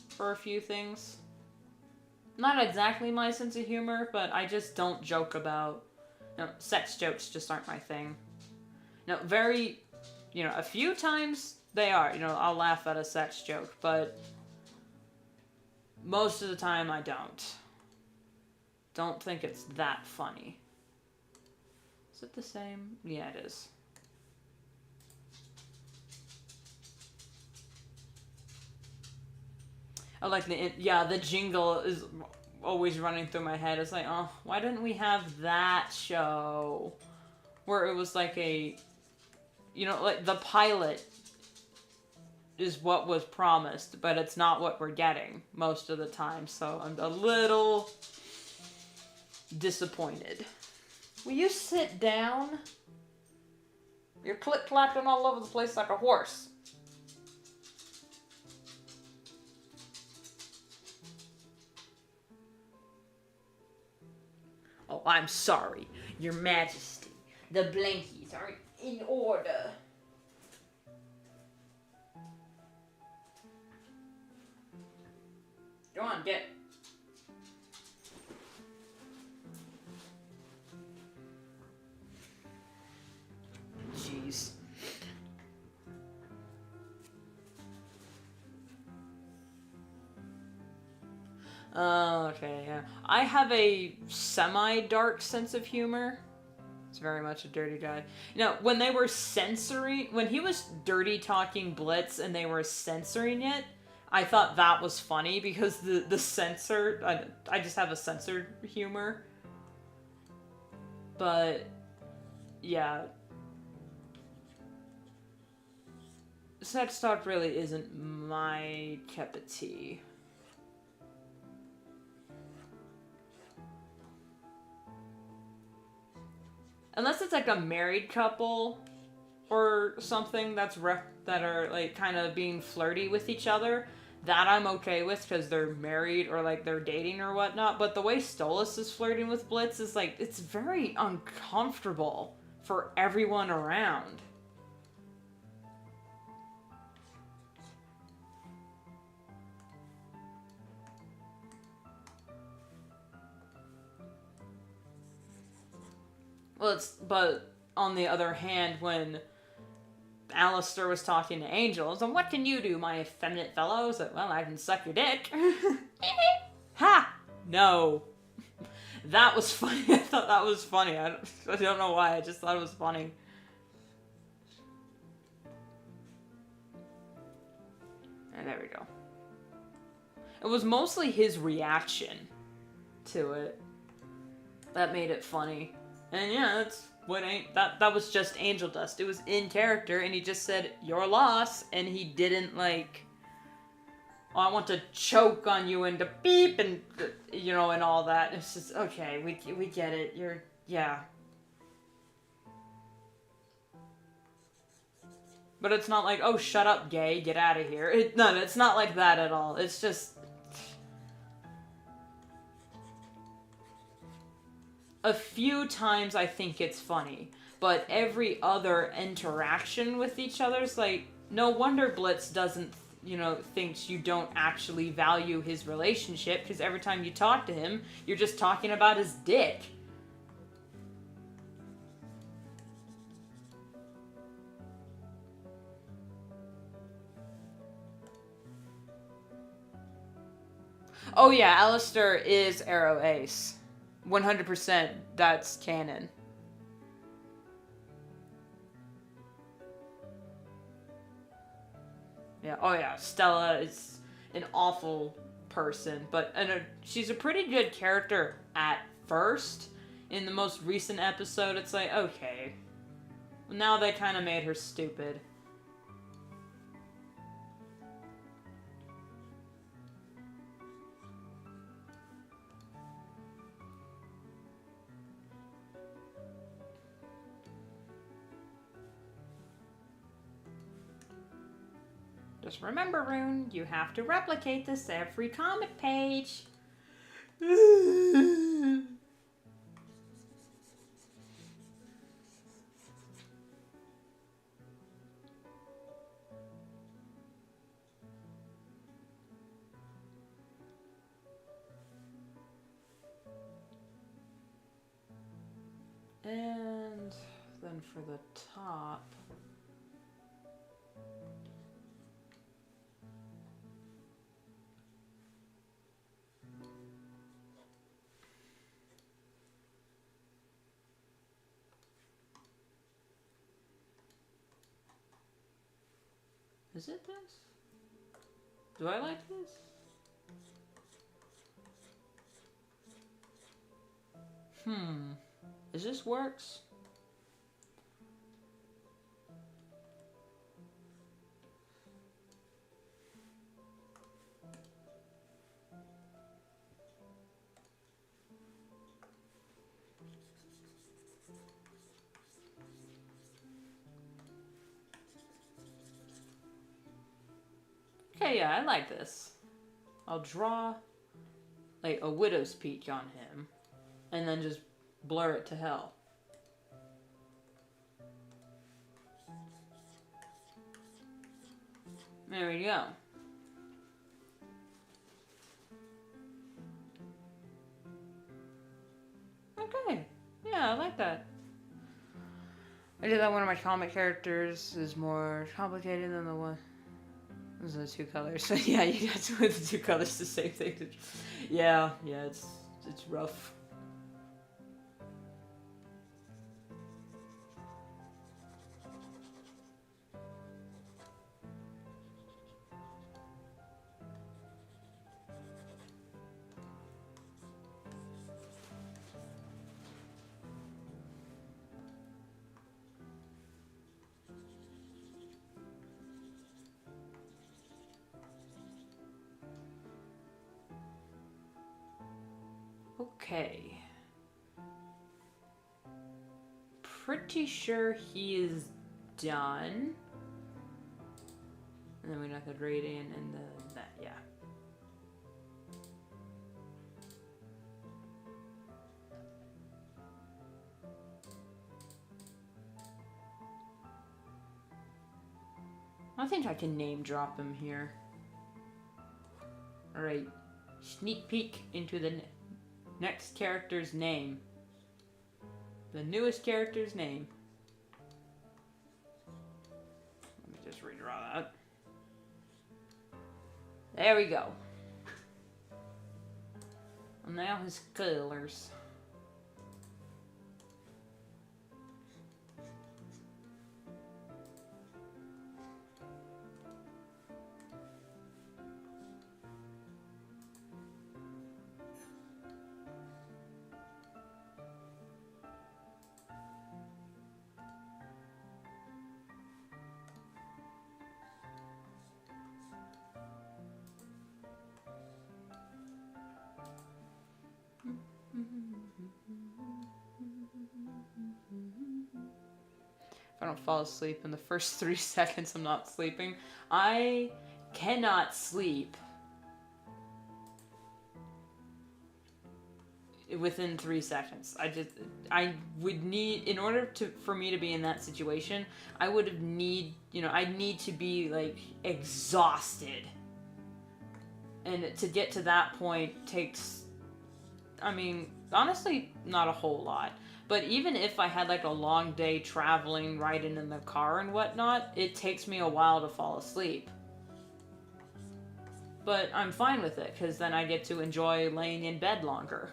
for a few things. Not exactly my sense of humor, but I just don't joke about, you know, sex jokes just aren't my thing. No, very, you know, a few times they are, you know, I'll laugh at a sex joke, but most of the time I don't think it's that funny. Is it the same? Yeah, it is. I like the jingle is always running through my head. It's like, oh, why didn't we have that show? Where it was like a, you know, like the pilot is what was promised, but it's not what we're getting most of the time. So I'm a little disappointed. Will you sit down? You're click-clacking all over the place like a horse. Oh, I'm sorry, Your Majesty. The blankies aren't in order. Go on, get. Jeez. Oh, okay, yeah. I have a semi-dark sense of humor. It's very much a dirty guy. You know, when they were censoring, when he was dirty talking Blitz and they were censoring it, I thought that was funny because the censor, I just have a censored humor. But, yeah. Sex talk really isn't my cup of tea. Unless it's like a married couple or something that are like kind of being flirty with each other, that I'm okay with because they're married or like they're dating or whatnot. But the way Stolas is flirting with Blitz is like, it's very uncomfortable for everyone around. Well, but on the other hand, when Alistair was talking to Angel, so what can you do, my effeminate fellow? So, well, I can suck your dick. Ha! No. That was funny. I thought that was funny. I don't know why. I just thought it was funny. And there we go. It was mostly his reaction to it that made it funny. And yeah, that was just Angel Dust. It was in character, and he just said, "Your loss," and he didn't like, "Oh, I want to choke on you and to beep," and, you know, and all that. It's just, okay, we get it. Yeah. But it's not like, "Oh, shut up, gay, get out of here." No, it's not like that at all. It's just, a few times I think it's funny, but every other interaction with each other's like, no wonder Blitz doesn't thinks you don't actually value his relationship because every time you talk to him, you're just talking about his dick. Oh yeah, Alistair is Arrow Ace. 100% that's canon. Yeah. Oh yeah, Stella is an awful person, but she's a pretty good character at first. In the most recent episode, it's like, okay, now they kind of made her stupid. Just remember, Rune, you have to replicate this every comic page. And then for the top... Is it this? Do I like this? Is this works? Okay, yeah, I like this. I'll draw like a widow's peak on him and then just blur it to hell. There we go. Okay. Yeah, I like that. I did that one of my comic characters is more complicated than the one. Those are the two colors. So yeah, you got to with the two colors the same thing. Yeah, it's rough. Okay. Pretty sure he is done. And then we got the gradient and that, yeah. I think I can name drop him here. Alright. Sneak peek into the next character's name. The newest character's name. Let me just redraw that. There we go. And now his colors. If I don't fall asleep in the first 3 seconds, I'm not sleeping. I cannot sleep within 3 seconds. I would need, in order for me to be in that situation, I would have I'd need to be like exhausted. And to get to that point takes, I mean, honestly, not a whole lot. But even if I had like a long day traveling, riding in the car and whatnot, it takes me a while to fall asleep. But I'm fine with it, because then I get to enjoy laying in bed longer.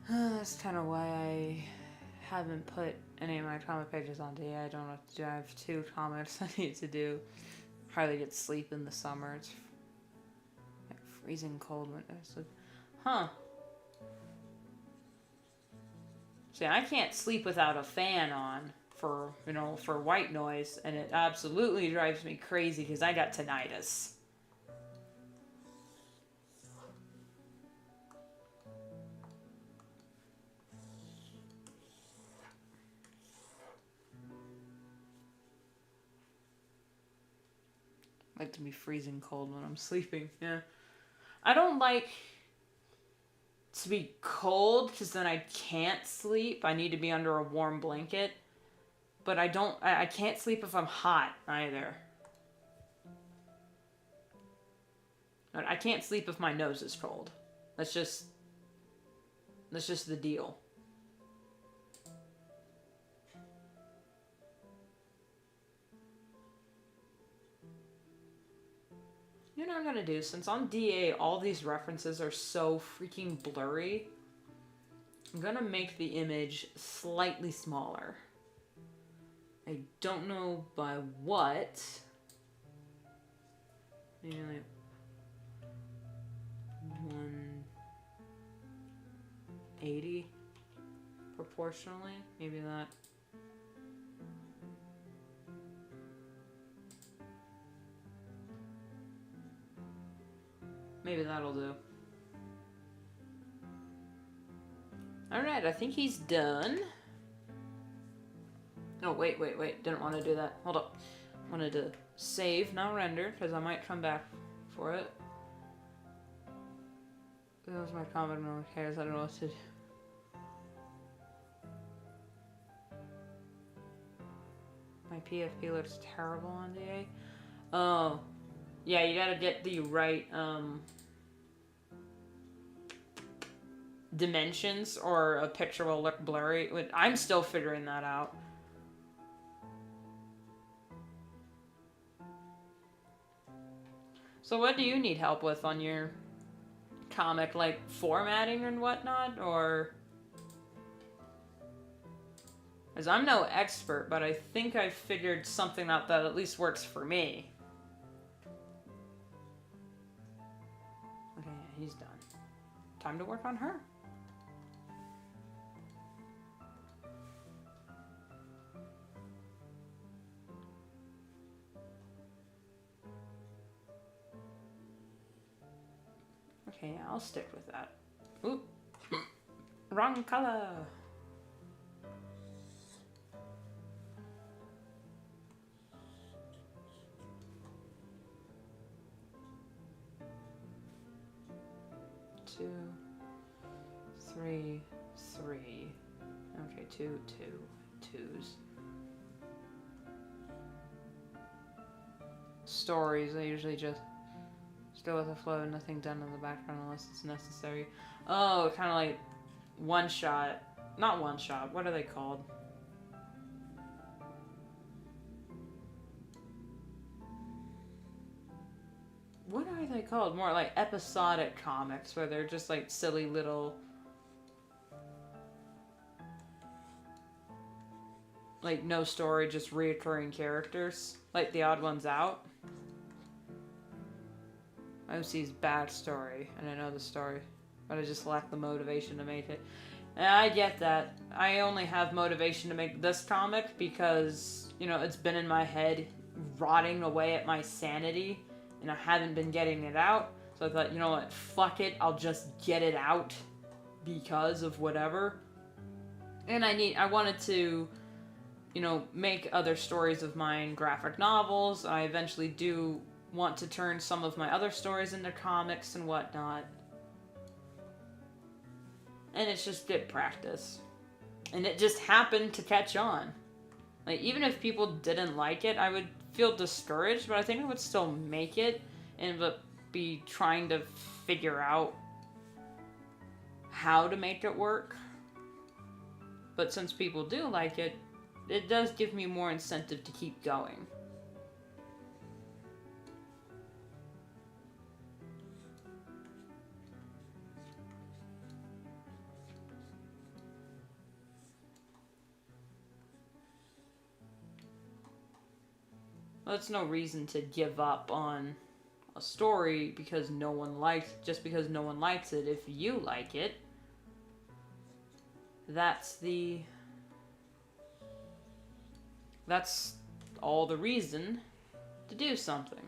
That's kind of why I haven't put any of my comic pages on DA. I don't know what to do. I have 2 comics I need to do. Hardly get sleep in the summer. It's like freezing cold when I sleep. Huh. See, I can't sleep without a fan on for white noise, and it absolutely drives me crazy because I got tinnitus. I like to be freezing cold when I'm sleeping. Yeah. I don't like to be cold because then I can't sleep. I need to be under a warm blanket. But I can't sleep if I'm hot either. I can't sleep if my nose is cold. That's just the deal. You know what I'm gonna do? Since on DA all these references are so freaking blurry, I'm gonna make the image slightly smaller. I don't know by what. Maybe like 180 proportionally. Maybe that. Maybe that'll do. Alright, I think he's done. Oh, wait. Didn't want to do that. Hold up. Wanted to save, not render, because I might come back for it. That was my comment, no one cares. I don't know what to do. My PFP looks terrible on DA. Oh. Yeah, you gotta get the right, dimensions, or a picture will look blurry. I'm still figuring that out. So what do you need help with on your comic, like formatting and whatnot, or? Because I'm no expert, but I think I figured something out that at least works for me. Okay, he's done. Time to work on her. Okay, yeah, I'll stick with that. Oop. Wrong color. Two, three. Okay, two, twos. Stories, I usually just go with the flow, nothing done in the background unless it's necessary. Oh, kind of like one shot. Not one shot, what are they called? What are they called? More like episodic comics, where they're just like silly little, like no story, just reoccurring characters. Like The Odd Ones Out. OC's bad story, and I know the story, but I just lack the motivation to make it. And I get that. I only have motivation to make this comic because, you know, it's been in my head rotting away at my sanity, and I haven't been getting it out. So I thought, you know what, fuck it, I'll just get it out because of whatever. And I wanted to, you know, make other stories of mine graphic novels. I eventually do want to turn some of my other stories into comics and whatnot. And it's just good practice. And it just happened to catch on. Like, even if people didn't like it, I would feel discouraged, but I think I would still make it and be trying to figure out how to make it work. But since people do like it, it does give me more incentive to keep going. Well, that's no reason to give up on a story because no one likes it, just because no one likes it. If you like it, that's all the reason to do something.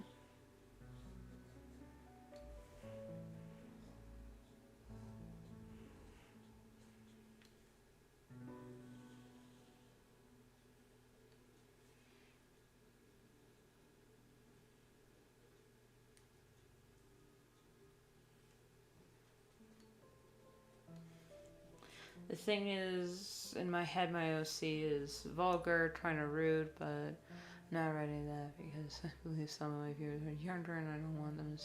The thing is, in my head, my OC is vulgar, kind of rude, but not writing that because I believe some of my viewers are younger and I don't want them to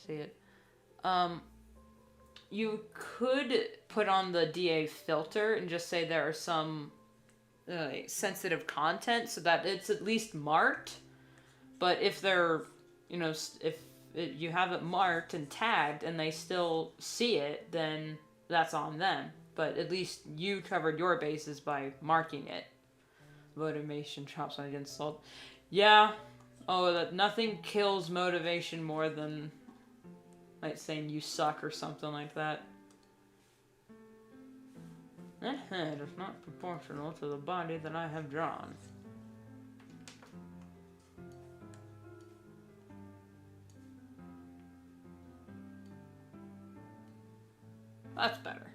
see it. You could put on the DA filter and just say there are some sensitive content so that it's at least marked. But if they're, you know, you have it marked and tagged and they still see it, then that's on them. But at least you covered your bases by marking it. Motivation drops on against salt. Yeah. Oh, that nothing kills motivation more than, like, saying you suck or something like that. That head is not proportional to the body that I have drawn. That's better.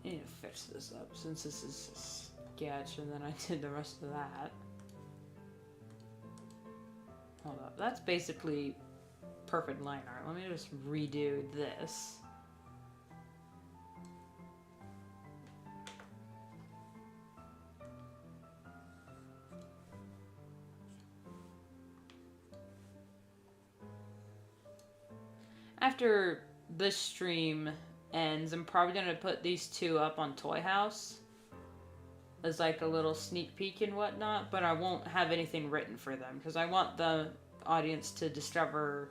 I need to fix this up since this is a sketch and then I did the rest of that. Hold up. That's basically perfect line art. Let me just redo this. After this stream ends, I'm probably going to put these two up on Toy House as like a little sneak peek and whatnot, but I won't have anything written for them because I want the audience to discover,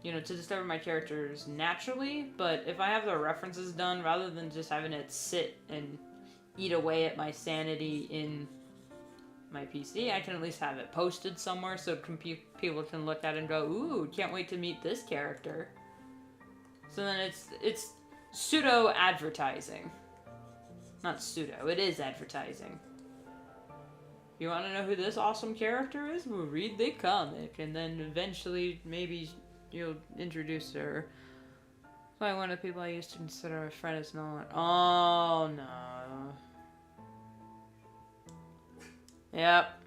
you know, to discover my characters naturally. But if I have the references done, rather than just having it sit and eat away at my sanity in my PC, I can at least have it posted somewhere so people can look at it and go, ooh, can't wait to meet this character. So then it's pseudo advertising. Not pseudo, it is advertising. You want to know who this awesome character is? Well, read the comic, and then eventually maybe you'll introduce her. Like one of the people I used to consider a friend is not. Oh no. Yep.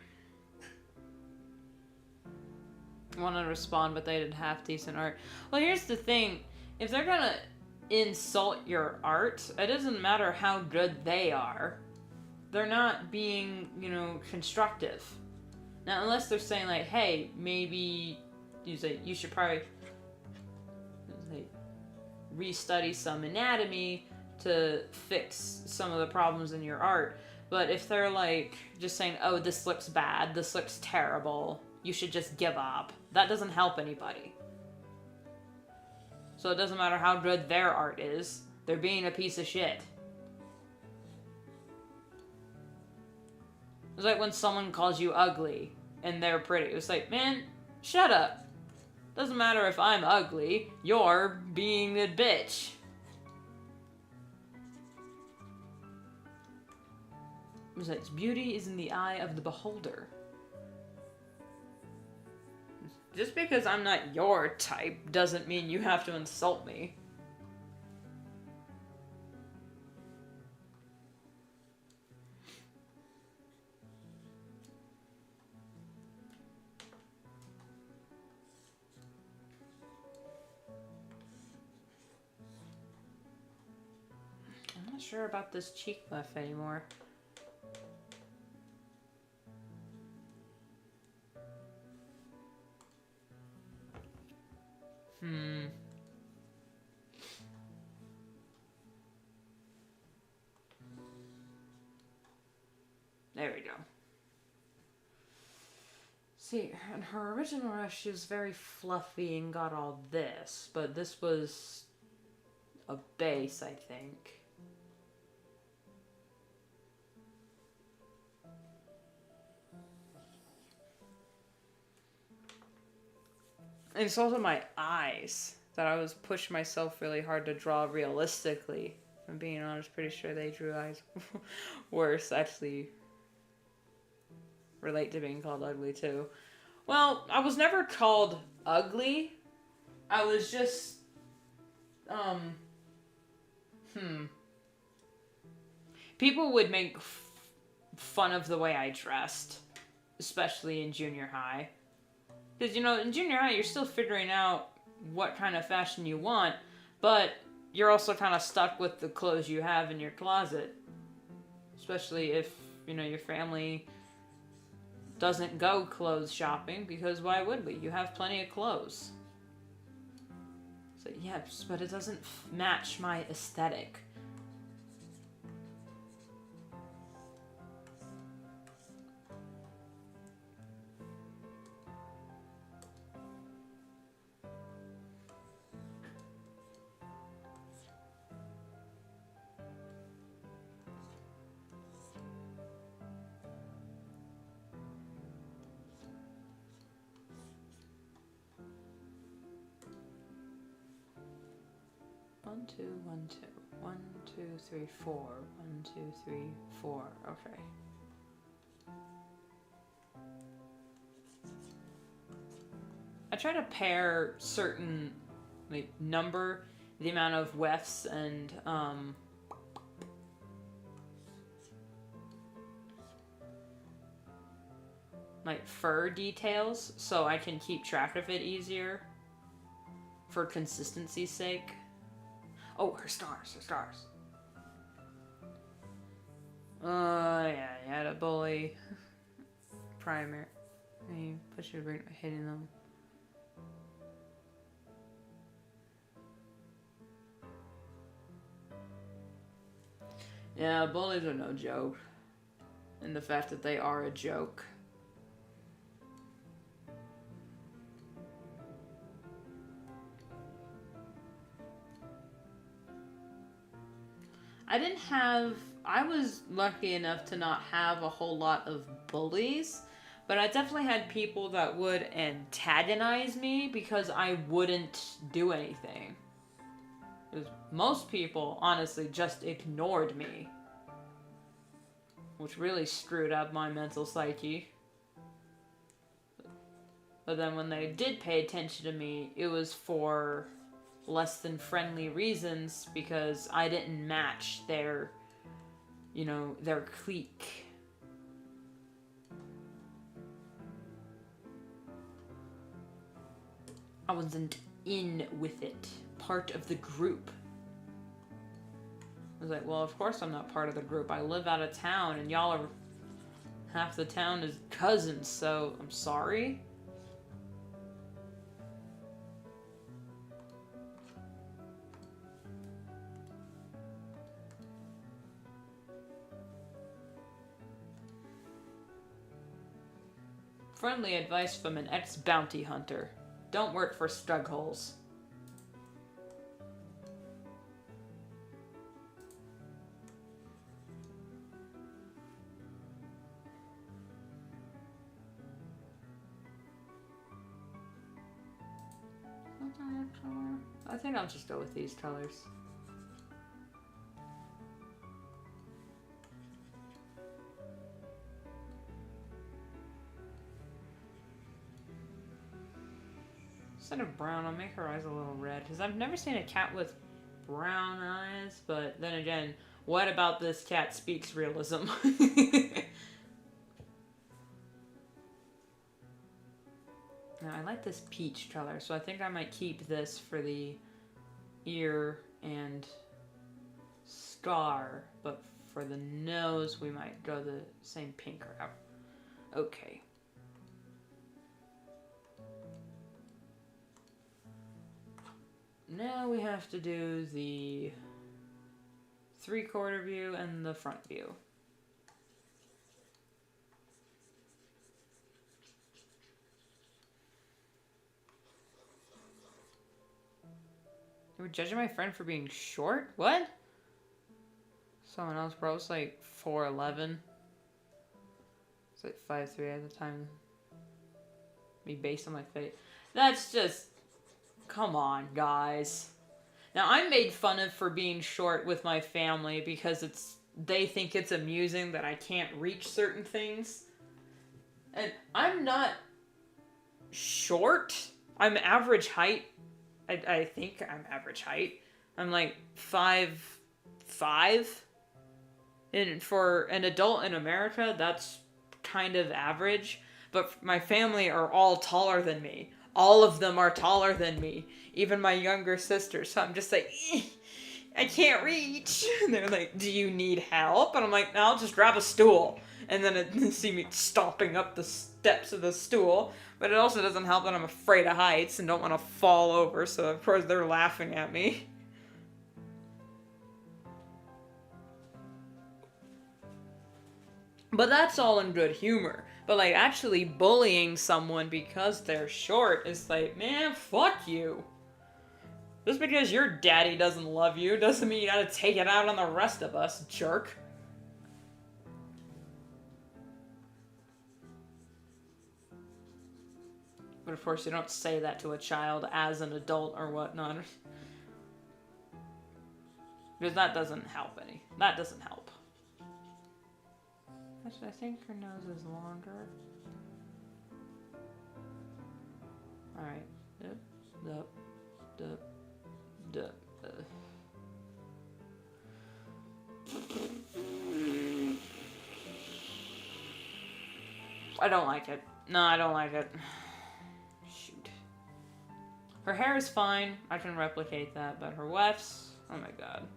I wanted to respond, but they did half decent art. Well, here's the thing. If they're gonna insult your art, it doesn't matter how good they are. They're not being, you know, constructive. Now, unless they're saying, like, hey, maybe you should probably restudy some anatomy to fix some of the problems in your art. But if they're, like, just saying, oh, this looks bad, this looks terrible, you should just give up, that doesn't help anybody. So it doesn't matter how good their art is, they're being a piece of shit. It's like when someone calls you ugly and they're pretty. It's like, man, shut up. Doesn't matter if I'm ugly, you're being a bitch. Besides, beauty is in the eye of the beholder. Just because I'm not your type doesn't mean you have to insult me. I'm not sure about this cheek left anymore. There we go. See, in her original rush, she was very fluffy and got all this, but this was a base, I think. And it's also my eyes that I was pushing myself really hard to draw realistically. If I'm being honest, pretty sure they drew eyes worse. Actually, relate to being called ugly too. Well, I was never called ugly. I was just, People would make fun of the way I dressed, especially in junior high. Because, you know, in junior high, you're still figuring out what kind of fashion you want, but you're also kind of stuck with the clothes you have in your closet. Especially if, you know, your family doesn't go clothes shopping, because why would we? You have plenty of clothes. So, yes, but it doesn't match my aesthetic. One, two, 1, 2. 1, 2, 3, 4. 1, 2, 3, 4. Okay. I try to pair certain, like, number, the amount of wefts and, like, fur details, so I can keep track of it easier for consistency's sake. Oh, her stars. Yeah, you had a bully. Primer. And you push your brain hitting them. Yeah, bullies are no joke. And the fact that they are a joke. I was lucky enough to not have a whole lot of bullies, but I definitely had people that would antagonize me because I wouldn't do anything. Because most people, honestly, just ignored me, which really screwed up my mental psyche. But then when they did pay attention to me, it was for less than friendly reasons, because I didn't match their, you know, their clique. I wasn't in with it, part of the group. was like, well, of course I'm not part of the group. I live out of town, and y'all are... half the town is cousins, so I'm sorry. Friendly advice from an ex-bounty hunter. Don't work for Stugholes. I think I'll just go with these colors. Instead of brown, I'll make her eyes a little red, because I've never seen a cat with brown eyes, but then again, what about this cat speaks realism? Now, I like this peach color, so I think I might keep this for the ear and scar, but for the nose, we might go the same pink route. Okay. Now we have to do the 3/4 view and the front view. You were judging my friend for being short? What? Someone else, bro, was like 4'11". It's like 5'3" at the time. Me based on my face. That's just... come on, guys. Now, I'm made fun of for being short with my family because they think it's amusing that I can't reach certain things. And I'm not short. I'm average height. I think I'm average height. I'm like 5'5". And for an adult in America, that's kind of average. But my family are all taller than me. All of them are taller than me. Even my younger sister. So I'm just like, I can't reach. And they're like, do you need help? And I'm like, no, I'll just grab a stool. And then they see me stomping up the steps of the stool. But it also doesn't help that I'm afraid of heights and don't want to fall over. So of course they're laughing at me. But that's all in good humor. But, like, actually bullying someone because they're short is like, man, fuck you. Just because your daddy doesn't love you doesn't mean you gotta take it out on the rest of us, jerk. But of course you don't say that to a child as an adult or whatnot. Because that doesn't help any. That doesn't help. Actually, I think her nose is longer. Alright. Dup, dup, dup, dup. I don't like it. No, I don't like it. Shoot. Her hair is fine. I can replicate that, but her wefts, oh my god.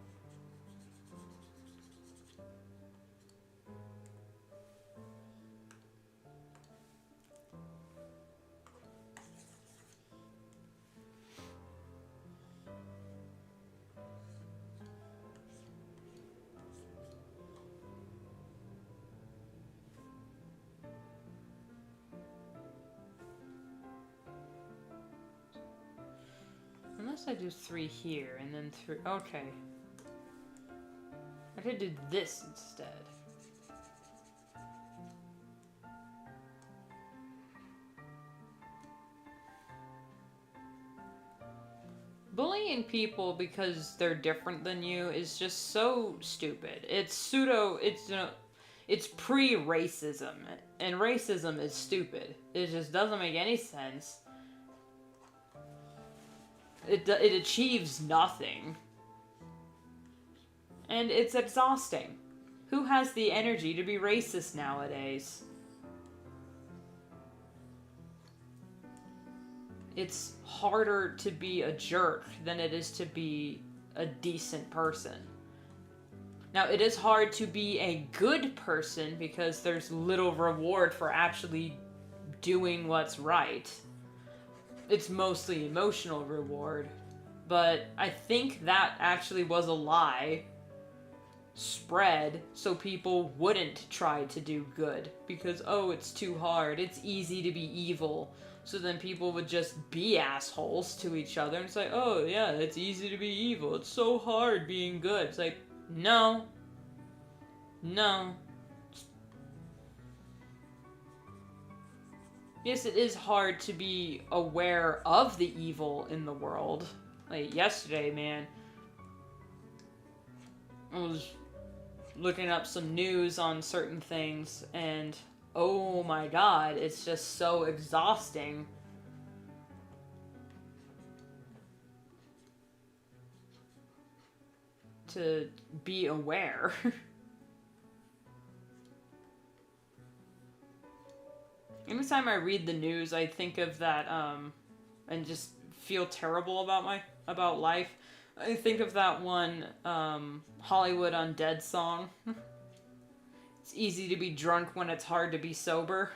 Unless I do 3 here and then 3. Okay. I could do this instead. Bullying people because they're different than you is just so stupid. It's it's pre-racism, and racism is stupid. It just doesn't make any sense. It achieves nothing. And it's exhausting. Who has the energy to be racist nowadays? It's harder to be a jerk than it is to be a decent person. Now, it is hard to be a good person because there's little reward for actually doing what's right. It's mostly emotional reward. But I think that actually was a lie spread so people wouldn't try to do good. Because, oh, it's too hard. It's easy to be evil. So then people would just be assholes to each other and say, oh, yeah, it's easy to be evil. It's so hard being good. It's like, no. No. Yes, it is hard to be aware of the evil in the world. Like, yesterday, man, I was looking up some news on certain things, and oh my god, it's just so exhausting. To be aware. Anytime I read the news, I think of that, and just feel terrible about life. I think of that one, Hollywood Undead song. It's easy to be drunk when it's hard to be sober.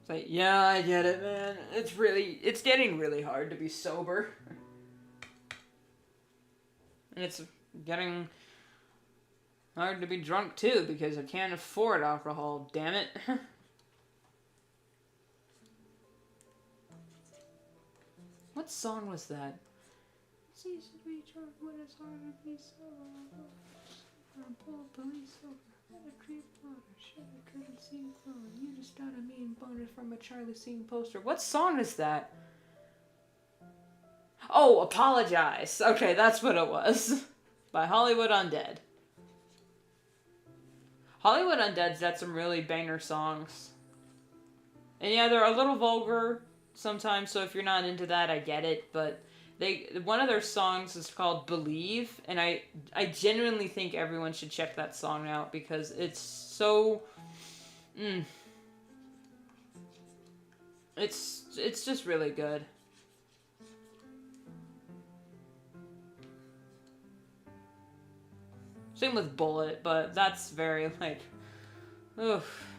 It's like, yeah, I get it, man. It's getting really hard to be sober. And it's getting hard to be drunk, too, because I can't afford alcohol, damn it. What song was that? It's easy to be drunk when it's hard to be sober. Pull police over. Had a creep water. Shit, I couldn't see closer. You just got a mean boner from a Charlie Scene poster. What song is that? Oh, Apologize. Okay, that's what it was. By Hollywood Undead. Hollywood Undead's got some really banger songs. And yeah, they're a little vulgar sometimes, so if you're not into that, I get it, but one of their songs is called Believe, and I genuinely think everyone should check that song out because it's so it's just really good. Same with Bullet, but that's very like oof.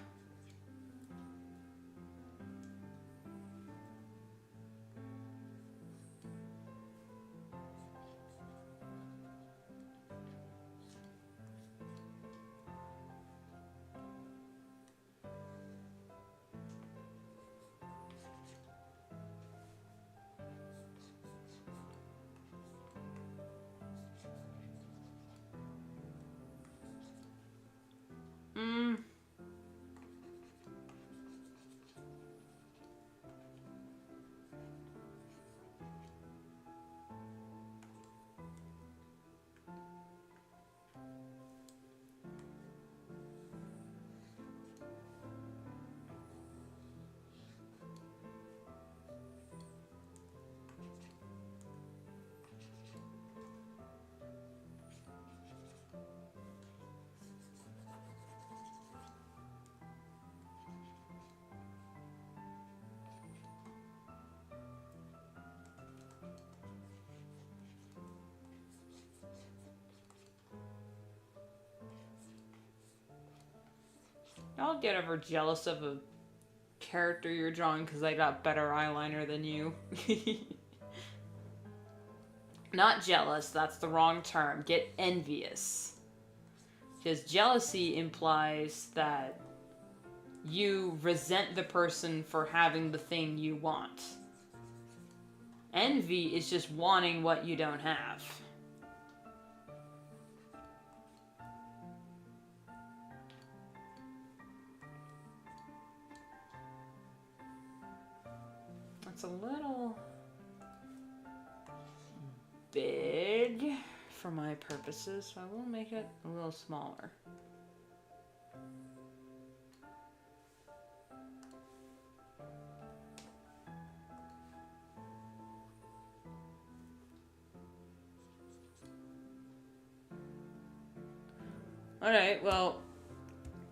I'll get ever jealous of a character you're drawing because I got better eyeliner than you. Not jealous, that's the wrong term. Get envious. Because jealousy implies that you resent the person for having the thing you want. Envy is just wanting what you don't have. It's a little big for my purposes, so I will make it a little smaller. Alright, well,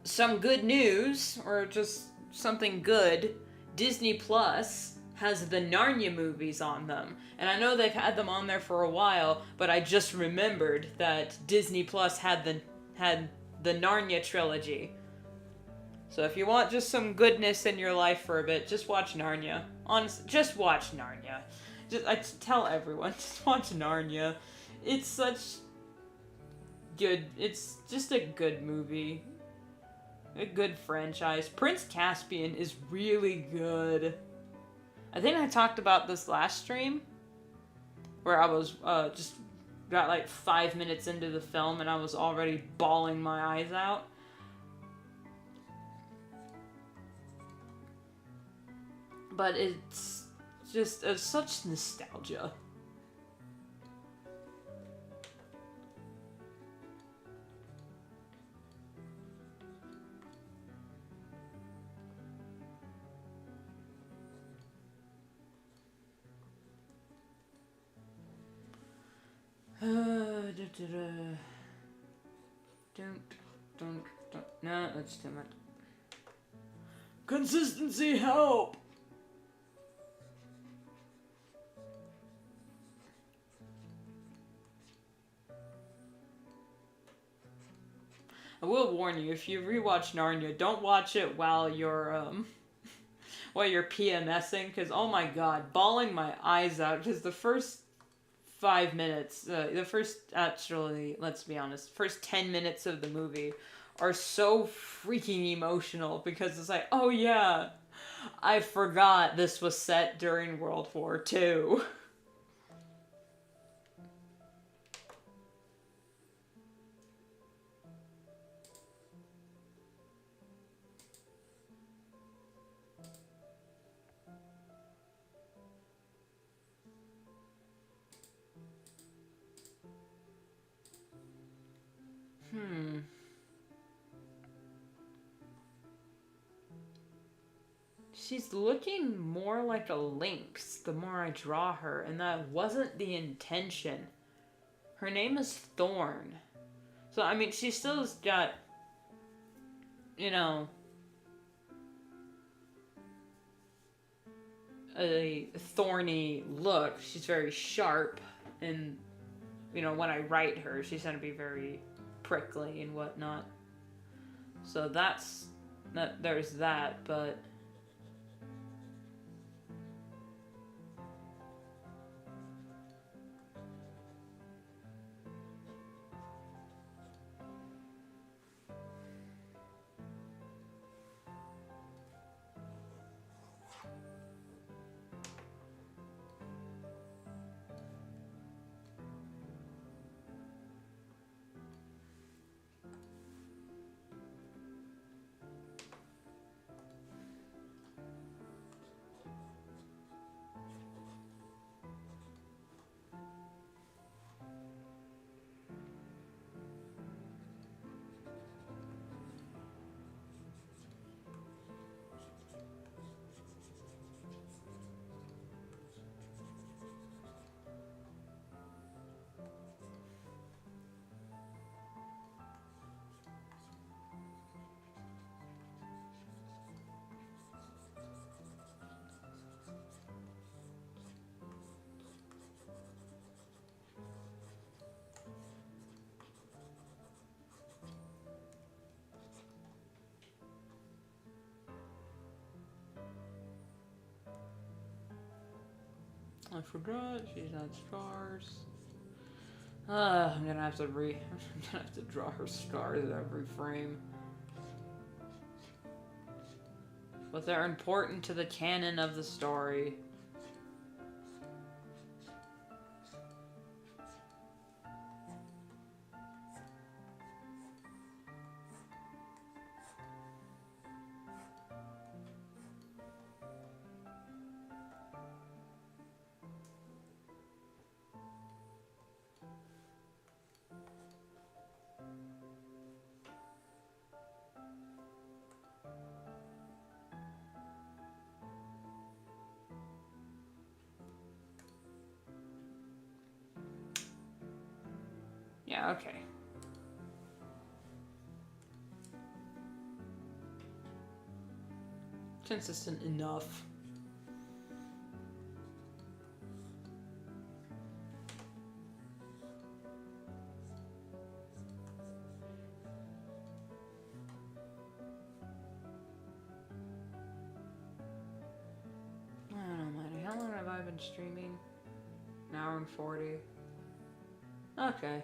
some good news, or just something good. Disney Plus has the Narnia movies on them. And I know they've had them on there for a while, but I just remembered that Disney Plus had the Narnia trilogy. So if you want just some goodness in your life for a bit, just watch Narnia. Honestly, just watch Narnia. I tell everyone, just watch Narnia. It's such good. It's just a good movie. A good franchise. Prince Caspian is really good. I think I talked about this last stream, where I was just got like 5 minutes into the film and I was already bawling my eyes out. But it's just such nostalgia. Don't. No, that's too much. Consistency help! I will warn you, if you rewatch Narnia, don't watch it while you're PMSing, because oh my god, bawling my eyes out, because the first 5 minutes, actually, let's be honest, first 10 minutes of the movie are so freaking emotional, because it's like, oh yeah, I forgot this was set during World War II. She's looking more like a lynx the more I draw her, and that wasn't the intention. Her name is Thorn. So, I mean, she still's got, you know, a thorny look. She's very sharp, and, you know, when I write her, she's going to be very prickly and whatnot. So there's that, but... I forgot she's had scars. I'm gonna have to draw her scars every frame. But they're important to the canon of the story. Yeah, okay. Consistent enough. How long have I been streaming? An hour and 40. Okay.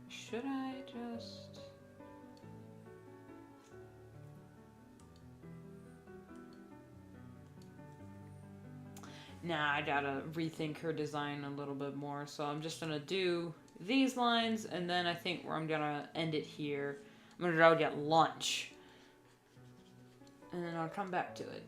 Should I just... Nah, I gotta rethink her design a little bit more, so I'm just gonna do these lines, and then I think I'm gonna end it here. I'm gonna go get lunch, and then I'll come back to it.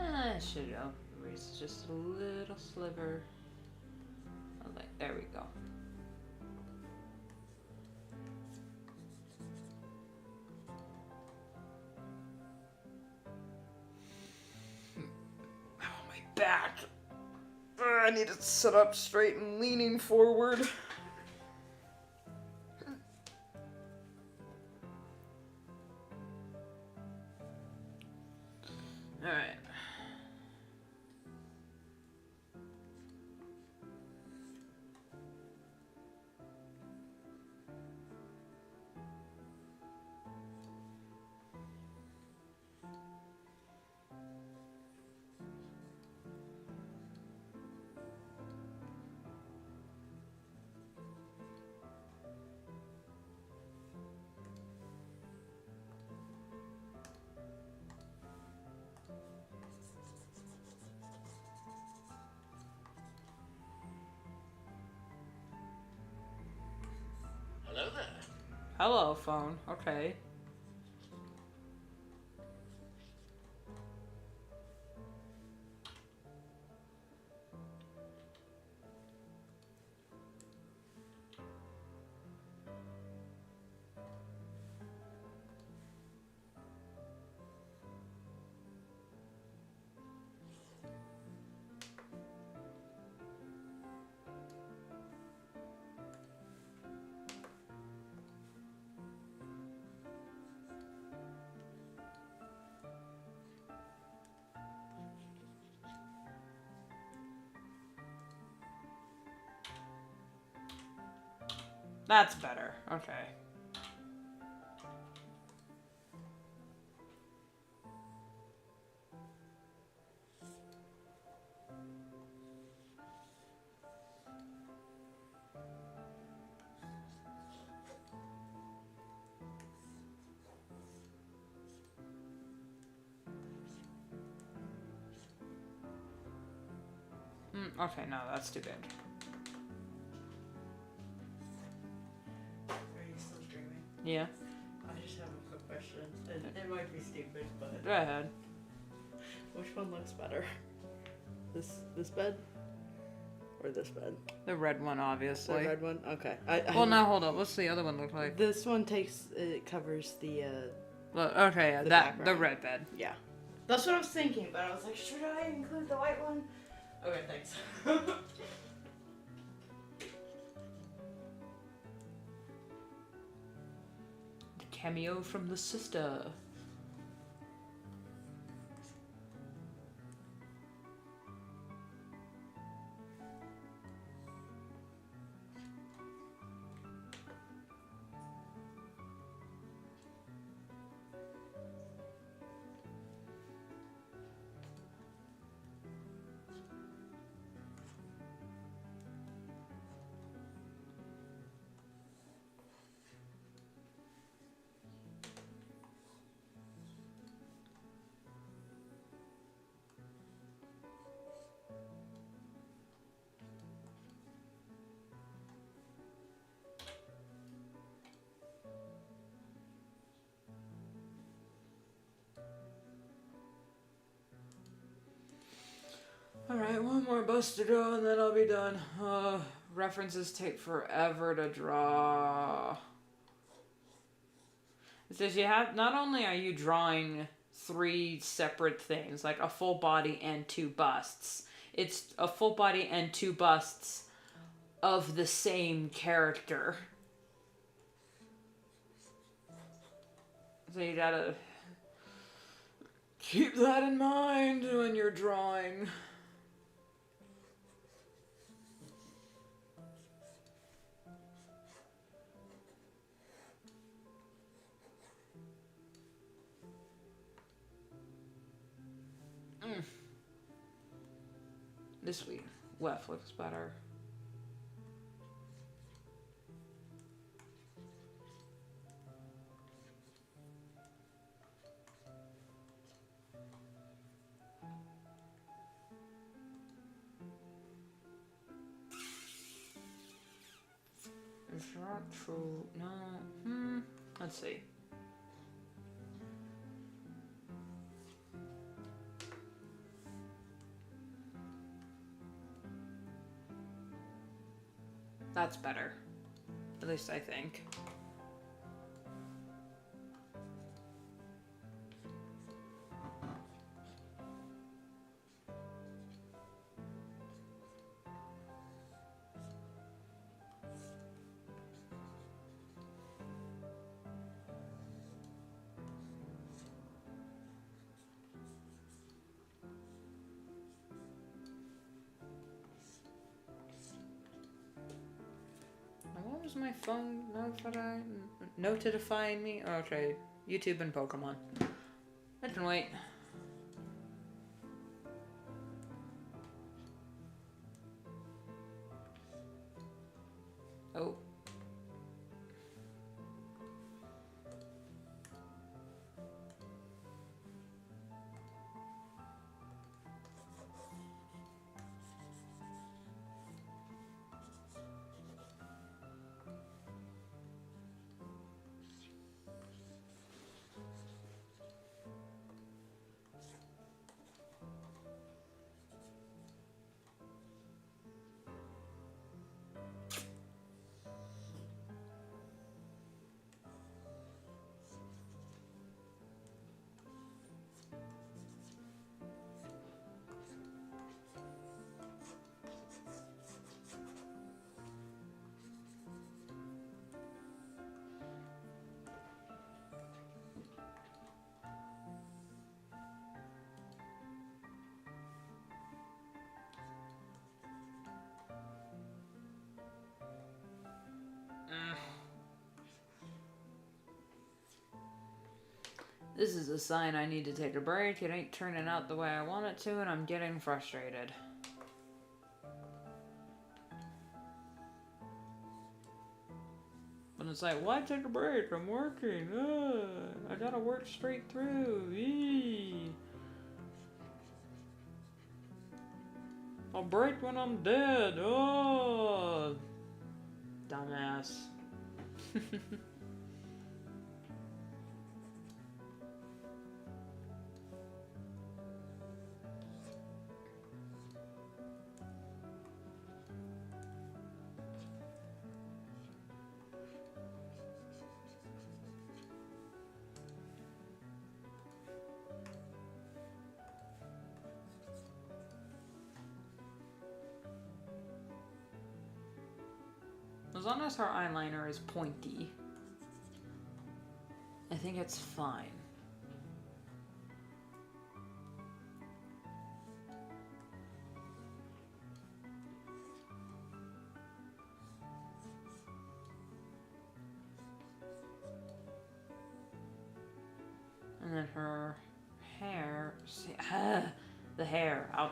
I should go. Erase just a little sliver. Okay, there we go. Oh, my back. I need to sit up straight and leaning forward. Alright. Hello there. Hello, phone. Okay. That's better. Okay. Okay, no, that's too big. Are you still streaming? Yeah. I just have a quick question. It might be stupid, but Go ahead. which one looks better? This bed? Or this bed? The red one, obviously. The red one? Okay. Well, now hold up. What's the other one look like? This one covers Well, okay, yeah, The the background. red bed. Yeah. That's what I was thinking, but I was like, should I include the white one? Okay, thanks. The cameo from the sister. Alright, one more bus to go and then I'll be done. References take forever to draw. It says you have, not only are you drawing 3 separate things, like a full body and 2 busts, it's a full body and 2 busts of the same character. So you gotta keep that in mind when you're drawing. This week, left looks better. Is that true? No. Let's see. That's better. At least I think. What was my phone notifying me? Oh, okay, YouTube and Pokemon. I can wait. Oh. This is a sign I need to take a break. It ain't turning out the way I want it to, and I'm getting frustrated. But it's like, why take a break? I'm working. I gotta work straight through. Eee. I'll break when I'm dead. Oh, dumbass. long as her eyeliner is pointy, I think it's fine. And then her hair, see, the hair, I'll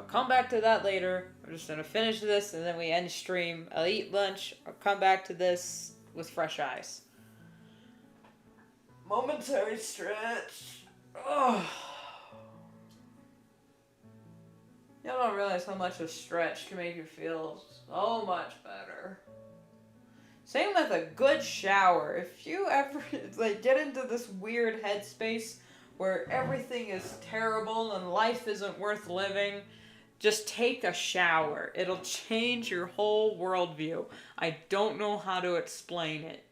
come back to that later. We're just gonna finish this and then we end stream. I'll eat lunch, I'll come back to this with fresh eyes. Momentary stretch. Oh. Y'all don't realize how much a stretch can make you feel so much better. Same with a good shower. If you ever like get into this weird headspace where everything is terrible and life isn't worth living, just take a shower. It'll change your whole worldview. I don't know how to explain it.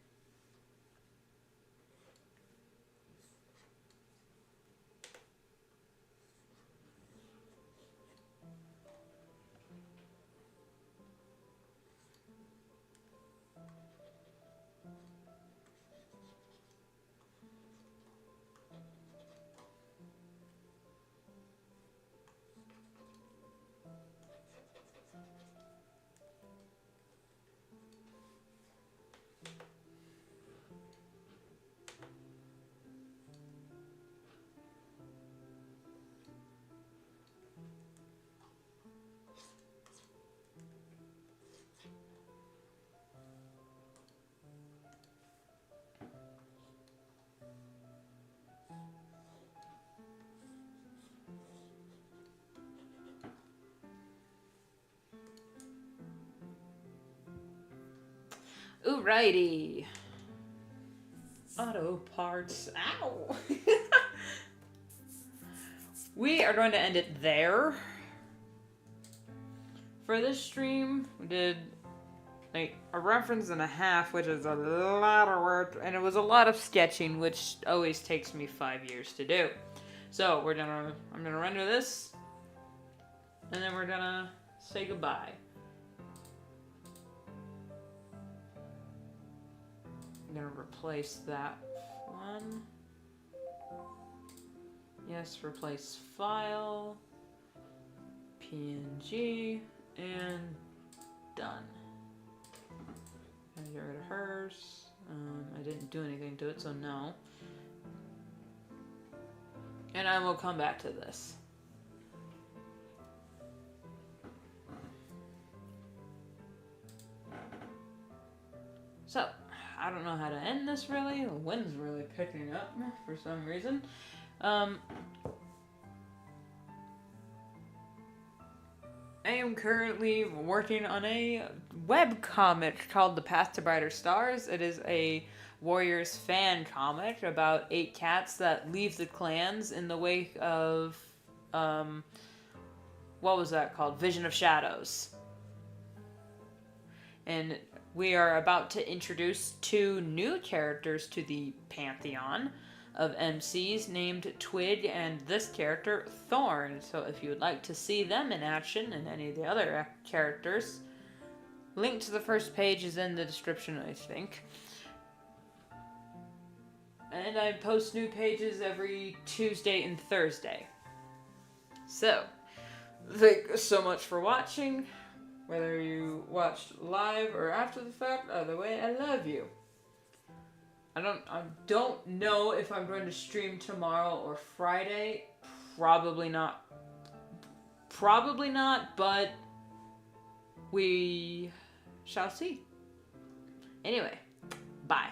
Alrighty. Auto parts. Ow! We are going to end it there. For this stream, we did like a reference and a half, which is a lot of work, and it was a lot of sketching, which always takes me 5 years to do. So I'm gonna render this, and then we're gonna say goodbye. I'm gonna replace that one. Yes, replace file, PNG, and done. Gonna get rid of hers. I didn't do anything to it, so no. And I will come back to this. So, I don't know how to end this really. The wind's really picking up for some reason. I am currently working on a webcomic called The Path to Brighter Stars. It is a Warriors fan comic about 8 cats that leave the clans in the wake of, what was that called? Vision of Shadows. And we are about to introduce 2 new characters to the pantheon of MCs named Twig and this character, Thorn. So if you would like to see them in action and any of the other characters, link to the first page is in the description, I think. And I post new pages every Tuesday and Thursday. So, thank you so much for watching. Whether you watched live or after the fact, either way, I love you. I don't know if I'm going to stream tomorrow or Friday. Probably not. Probably not, but we shall see. Anyway, bye.